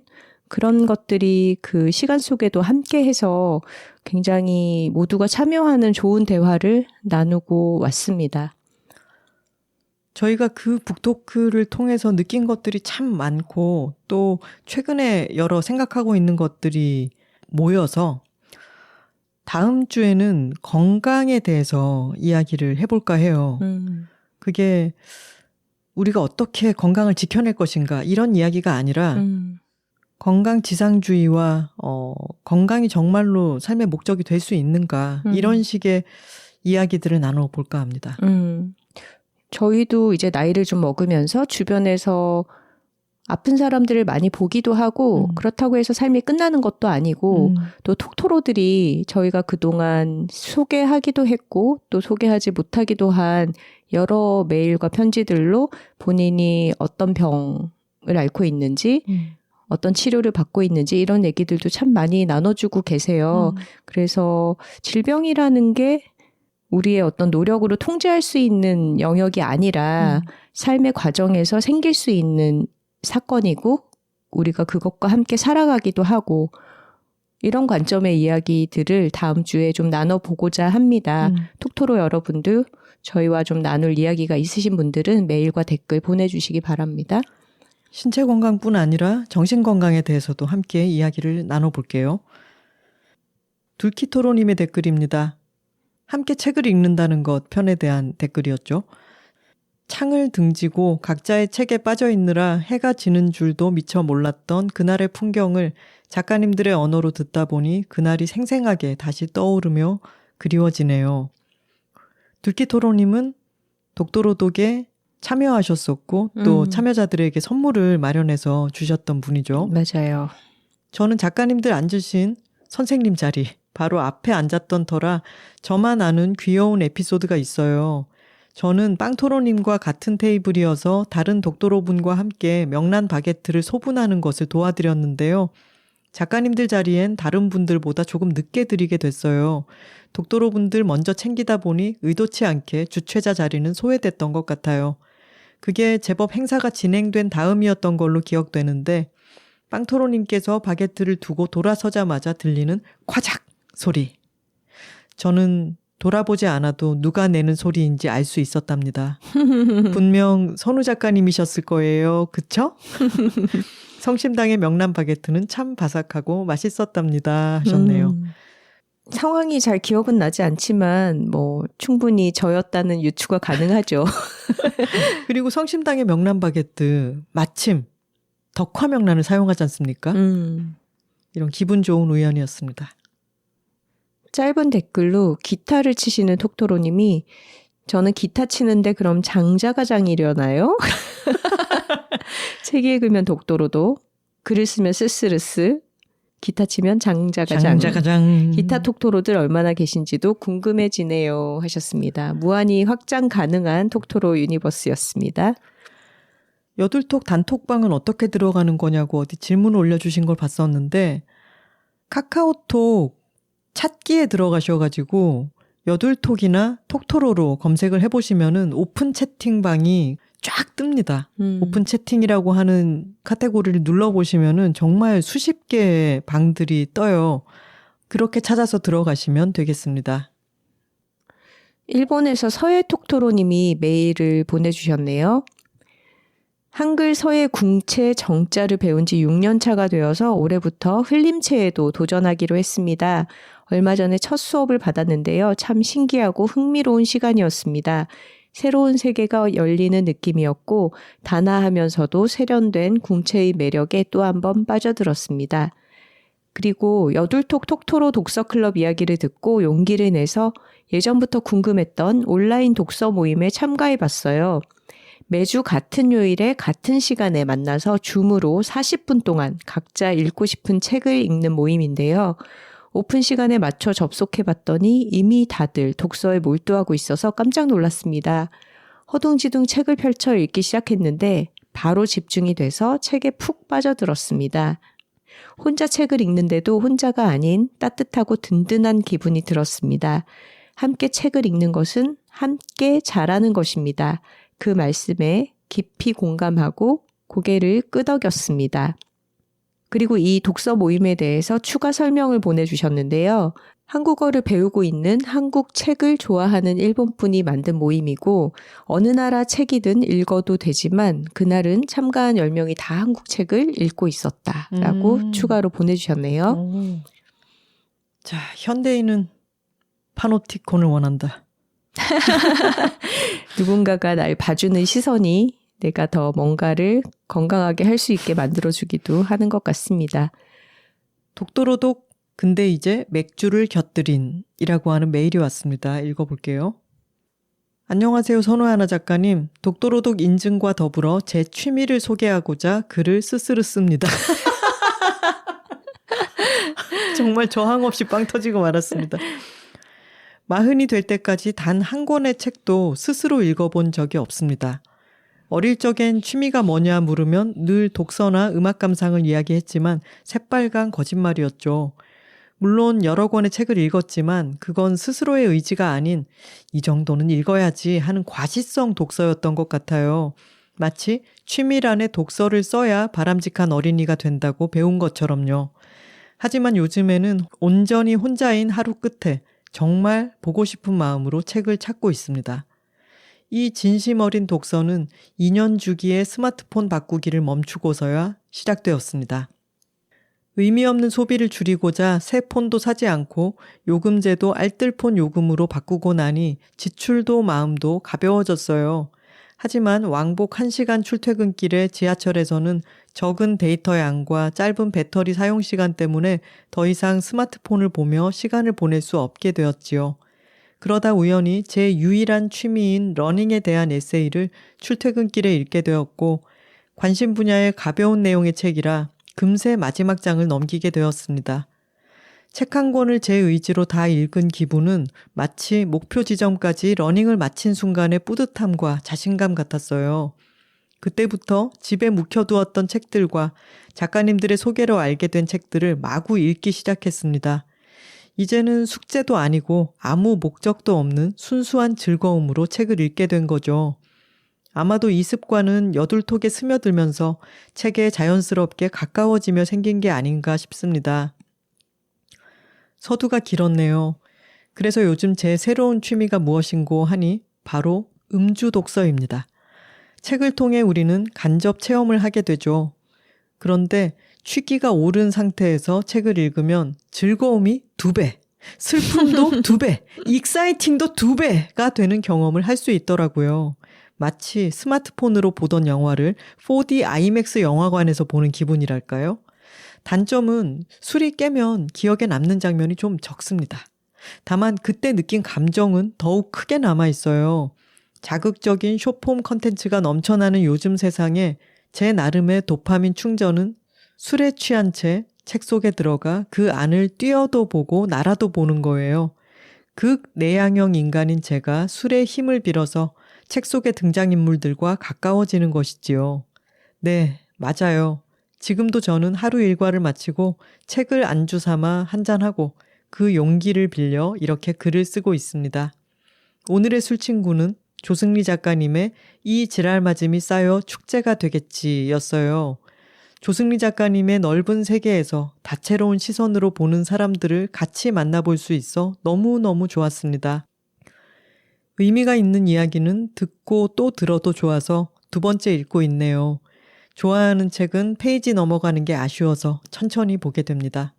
그런 것들이 그 시간 속에도 함께해서 굉장히 모두가 참여하는 좋은 대화를 나누고 왔습니다. 저희가 그 북토크를 통해서 느낀 것들이 참 많고 또 최근에 여러 생각하고 있는 것들이 모여서 다음 주에는 건강에 대해서 이야기를 해볼까 해요. 그게 우리가 어떻게 건강을 지켜낼 것인가 이런 이야기가 아니라 건강지상주의와 건강이 정말로 삶의 목적이 될 수 있는가 이런 식의 이야기들을 나눠볼까 합니다. 저희도 이제 나이를 좀 먹으면서 주변에서 아픈 사람들을 많이 보기도 하고 그렇다고 해서 삶이 끝나는 것도 아니고 또 톡토로들이 저희가 그동안 소개하기도 했고 또 소개하지 못하기도 한 여러 메일과 편지들로 본인이 어떤 병을 앓고 있는지 어떤 치료를 받고 있는지 이런 얘기들도 참 많이 나눠주고 계세요. 그래서 질병이라는 게 우리의 어떤 노력으로 통제할 수 있는 영역이 아니라 삶의 과정에서 생길 수 있는 사건이고 우리가 그것과 함께 살아가기도 하고 이런 관점의 이야기들을 다음 주에 좀 나눠보고자 합니다. 톡토로 여러분들 저희와 좀 나눌 이야기가 있으신 분들은 메일과 댓글 보내주시기 바랍니다. 신체 건강뿐 아니라 정신 건강에 대해서도 함께 이야기를 나눠볼게요. 둘키토로님의 댓글입니다. 함께 책을 읽는다는 것 편에 대한 댓글이었죠. 창을 등지고 각자의 책에 빠져 있느라 해가 지는 줄도 미처 몰랐던 그날의 풍경을 작가님들의 언어로 듣다 보니 그날이 생생하게 다시 떠오르며 그리워지네요. 둘키토로님은 독도로독에 참여하셨었고 또 참여자들에게 선물을 마련해서 주셨던 분이죠. 맞아요. 저는 작가님들 앉으신 선생님 자리 바로 앞에 앉았던 터라 저만 아는 귀여운 에피소드가 있어요. 저는 빵토로님과 같은 테이블이어서 다른 독도로분과 함께 명란 바게트를 소분하는 것을 도와드렸는데요. 작가님들 자리엔 다른 분들보다 조금 늦게 드리게 됐어요. 독도로분들 먼저 챙기다 보니 의도치 않게 주최자 자리는 소외됐던 것 같아요. 그게 제법 행사가 진행된 다음이었던 걸로 기억되는데 빵토로님께서 바게트를 두고 돌아서자마자 들리는 콰작 소리. 저는 돌아보지 않아도 누가 내는 소리인지 알 수 있었답니다. 분명 선우 작가님이셨을 거예요. 그쵸? 성심당의 명란 바게트는 참 바삭하고 맛있었답니다 하셨네요. 상황이 잘 기억은 나지 않지만 충분히 저였다는 유추가 가능하죠. 그리고 성심당의 명란 바게트 마침 덕화 명란을 사용하지 않습니까? 이런 기분 좋은 우연이었습니다. 짧은 댓글로 기타를 치시는 톡토로님이 저는 기타 치는데 그럼 장자가장이려나요? 책 읽으면 독도로도 글을 쓰면 쓸쓸으스 기타 치면 장자가장. 기타 톡토로들 얼마나 계신지도 궁금해지네요 하셨습니다. 무한히 확장 가능한 톡토로 유니버스였습니다. 여둘톡 단톡방은 어떻게 들어가는 거냐고 어디 질문을 올려주신 걸 봤었는데 카카오톡 찾기에 들어가셔가지고 여둘톡이나 톡토로로 검색을 해보시면은 오픈 채팅방이 쫙 뜹니다. 오픈 채팅이라고 하는 카테고리를 눌러보시면은 정말 수십 개의 방들이 떠요. 그렇게 찾아서 들어가시면 되겠습니다. 일본에서 서해 톡토로님이 메일을 보내주셨네요. 한글 서예 궁체 정자를 배운 지 6년 차가 되어서 올해부터 흘림체에도 도전하기로 했습니다. 얼마 전에 첫 수업을 받았는데요. 참 신기하고 흥미로운 시간이었습니다. 새로운 세계가 열리는 느낌이었고 단아하면서도 세련된 궁체의 매력에 또 한 번 빠져들었습니다. 그리고 여둘톡 톡토로 독서클럽 이야기를 듣고 용기를 내서 예전부터 궁금했던 온라인 독서 모임에 참가해봤어요. 매주 같은 요일에 같은 시간에 만나서 줌으로 40분 동안 각자 읽고 싶은 책을 읽는 모임인데요. 오픈 시간에 맞춰 접속해봤더니 이미 다들 독서에 몰두하고 있어서 깜짝 놀랐습니다. 허둥지둥 책을 펼쳐 읽기 시작했는데 바로 집중이 돼서 책에 푹 빠져들었습니다. 혼자 책을 읽는데도 혼자가 아닌 따뜻하고 든든한 기분이 들었습니다. 함께 책을 읽는 것은 함께 잘하는 것입니다. 그 말씀에 깊이 공감하고 고개를 끄덕였습니다. 그리고 이 독서 모임에 대해서 추가 설명을 보내주셨는데요. 한국어를 배우고 있는 한국 책을 좋아하는 일본분이 만든 모임이고 어느 나라 책이든 읽어도 되지만 그날은 참가한 10명이 다 한국 책을 읽고 있었다라고 추가로 보내주셨네요. 오. 자, 현대인은 파노티콘을 원한다. 누군가가 날 봐주는 시선이 내가 더 뭔가를 건강하게 할 수 있게 만들어주기도 하는 것 같습니다. 독도로독 근데 이제 맥주를 곁들인 이라고 하는 메일이 왔습니다. 읽어볼게요. 안녕하세요. 선호하나 작가님. 독도로독 인증과 더불어 제 취미를 소개하고자 글을 쓰씁니다. 정말 저항 없이 빵 터지고 말았습니다. 40이 될 때까지 단 한 권의 책도 스스로 읽어본 적이 없습니다. 어릴 적엔 취미가 뭐냐 물으면 늘 독서나 음악 감상을 이야기했지만 새빨간 거짓말이었죠. 물론 여러 권의 책을 읽었지만 그건 스스로의 의지가 아닌 이 정도는 읽어야지 하는 과시성 독서였던 것 같아요. 마치 취미란에 독서를 써야 바람직한 어린이가 된다고 배운 것처럼요. 하지만 요즘에는 온전히 혼자인 하루 끝에 정말 보고 싶은 마음으로 책을 찾고 있습니다. 이 진심 어린 독서는 2년 주기의 스마트폰 바꾸기를 멈추고서야 시작되었습니다. 의미 없는 소비를 줄이고자 새 폰도 사지 않고 요금제도 알뜰폰 요금으로 바꾸고 나니 지출도 마음도 가벼워졌어요. 하지만 왕복 1시간 출퇴근길에 지하철에서는 적은 데이터 양과 짧은 배터리 사용 시간 때문에 더 이상 스마트폰을 보며 시간을 보낼 수 없게 되었지요. 그러다 우연히 제 유일한 취미인 러닝에 대한 에세이를 출퇴근길에 읽게 되었고 관심 분야의 가벼운 내용의 책이라 금세 마지막 장을 넘기게 되었습니다. 책 한 권을 제 의지로 다 읽은 기분은 마치 목표 지점까지 러닝을 마친 순간의 뿌듯함과 자신감 같았어요. 그때부터 집에 묵혀두었던 책들과 작가님들의 소개로 알게 된 책들을 마구 읽기 시작했습니다. 이제는 숙제도 아니고 아무 목적도 없는 순수한 즐거움으로 책을 읽게 된 거죠. 아마도 이 습관은 여둘톡에 스며들면서 책에 자연스럽게 가까워지며 생긴 게 아닌가 싶습니다. 서두가 길었네요. 그래서 요즘 제 새로운 취미가 무엇인고 하니 바로 음주 독서입니다. 책을 통해 우리는 간접 체험을 하게 되죠. 그런데 취기가 오른 상태에서 책을 읽으면 즐거움이 2배, 슬픔도 2배, 익사이팅도 2배가 되는 경험을 할 수 있더라고요. 마치 스마트폰으로 보던 영화를 4D IMAX 영화관에서 보는 기분이랄까요? 단점은 술이 깨면 기억에 남는 장면이 좀 적습니다. 다만 그때 느낀 감정은 더욱 크게 남아있어요. 자극적인 숏폼 컨텐츠가 넘쳐나는 요즘 세상에 제 나름의 도파민 충전은 술에 취한 채 책 속에 들어가 그 안을 뛰어도 보고 날아도 보는 거예요. 극 내향형 인간인 제가 술의 힘을 빌어서 책 속의 등장인물들과 가까워지는 것이지요. 네, 맞아요. 지금도 저는 하루 일과를 마치고 책을 안주 삼아 한잔하고 그 용기를 빌려 이렇게 글을 쓰고 있습니다. 오늘의 술친구는 조승리 작가님의 이 지랄맞음이 쌓여 축제가 되겠지 였어요. 조승리 작가님의 넓은 세계에서 다채로운 시선으로 보는 사람들을 같이 만나볼 수 있어 너무너무 좋았습니다. 의미가 있는 이야기는 듣고 또 들어도 좋아서 두 번째 읽고 있네요. 좋아하는 책은 페이지 넘어가는 게 아쉬워서 천천히 보게 됩니다.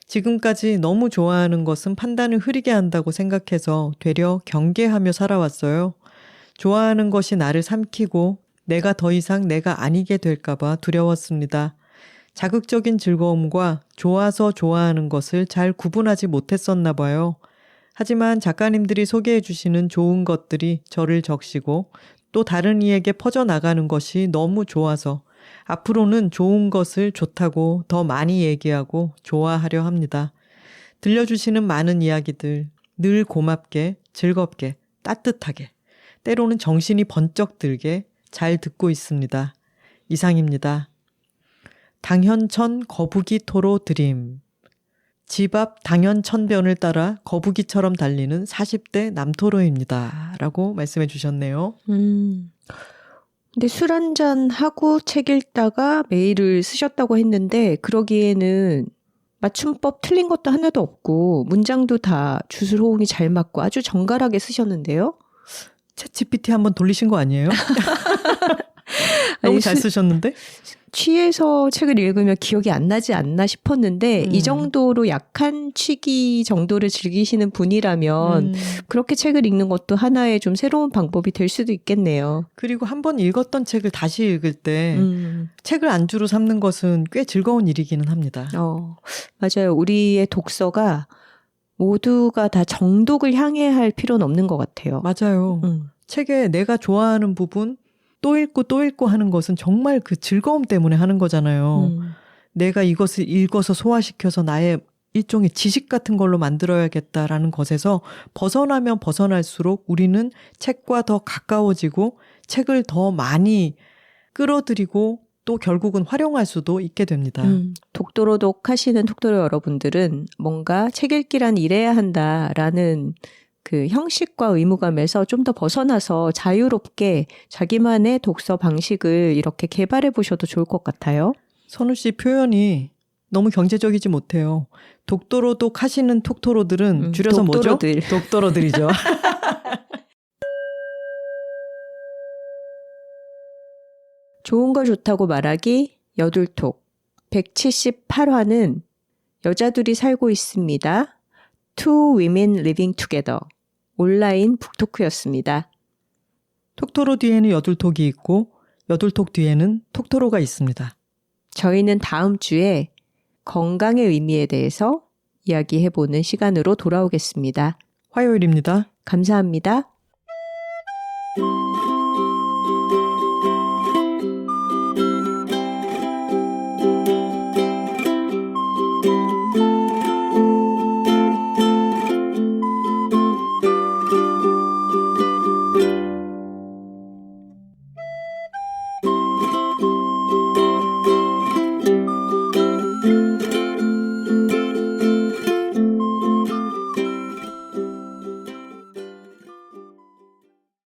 지금까지 너무 좋아하는 것은 판단을 흐리게 한다고 생각해서 되려 경계하며 살아왔어요. 좋아하는 것이 나를 삼키고 내가 더 이상 내가 아니게 될까봐 두려웠습니다. 자극적인 즐거움과 좋아서 좋아하는 것을 잘 구분하지 못했었나 봐요. 하지만 작가님들이 소개해 주시는 좋은 것들이 저를 적시고 또 다른 이에게 퍼져나가는 것이 너무 좋아서 앞으로는 좋은 것을 좋다고 더 많이 얘기하고 좋아하려 합니다. 들려주시는 많은 이야기들 늘 고맙게, 즐겁게, 따뜻하게, 때로는 정신이 번쩍 들게 잘 듣고 있습니다. 이상입니다. 당현천 거북이 토로 드림. 집 앞 당현천변을 따라 거북이처럼 달리는 40대 남토로입니다. 라고 말씀해 주셨네요. 근데 술 한잔 하고 책 읽다가 메일을 쓰셨다고 했는데 그러기에는 맞춤법 틀린 것도 하나도 없고 문장도 다 주술 호응이 잘 맞고 아주 정갈하게 쓰셨는데요. 챗 GPT 한번 돌리신 거 아니에요? 너무 잘 쓰셨는데? 취해서 책을 읽으면 기억이 안 나지 않나 싶었는데 이 정도로 약한 취기 정도를 즐기시는 분이라면 그렇게 책을 읽는 것도 하나의 좀 새로운 방법이 될 수도 있겠네요. 그리고 한번 읽었던 책을 다시 읽을 때 책을 안주로 삼는 것은 꽤 즐거운 일이기는 합니다. 맞아요. 우리의 독서가 모두가 다 정독을 향해 할 필요는 없는 것 같아요. 맞아요. 책에 내가 좋아하는 부분 또 읽고 하는 것은 정말 그 즐거움 때문에 하는 거잖아요. 내가 이것을 읽어서 소화시켜서 나의 일종의 지식 같은 걸로 만들어야겠다라는 것에서 벗어나면 벗어날수록 우리는 책과 더 가까워지고 책을 더 많이 끌어들이고 또 결국은 활용할 수도 있게 됩니다. 독도로독 하시는 톡토로 여러분들은 뭔가 책 읽기란 이래야 한다라는 그 형식과 의무감에서 좀 더 벗어나서 자유롭게 자기만의 독서 방식을 이렇게 개발해 보셔도 좋을 것 같아요. 선우 씨 표현이 너무 경제적이지 못해요. 독도로독 하시는 톡토로들은 줄여서 독도로들. 뭐죠? 독도로들이죠. 좋은 거 좋다고 말하기 여둘톡 178화는 여자들이 살고 있습니다. Two Women Living Together 온라인 북토크였습니다. 톡토로 뒤에는 여둘톡이 있고 여둘톡 뒤에는 톡토로가 있습니다. 저희는 다음 주에 건강의 의미에 대해서 이야기해보는 시간으로 돌아오겠습니다. 화요일입니다. 감사합니다.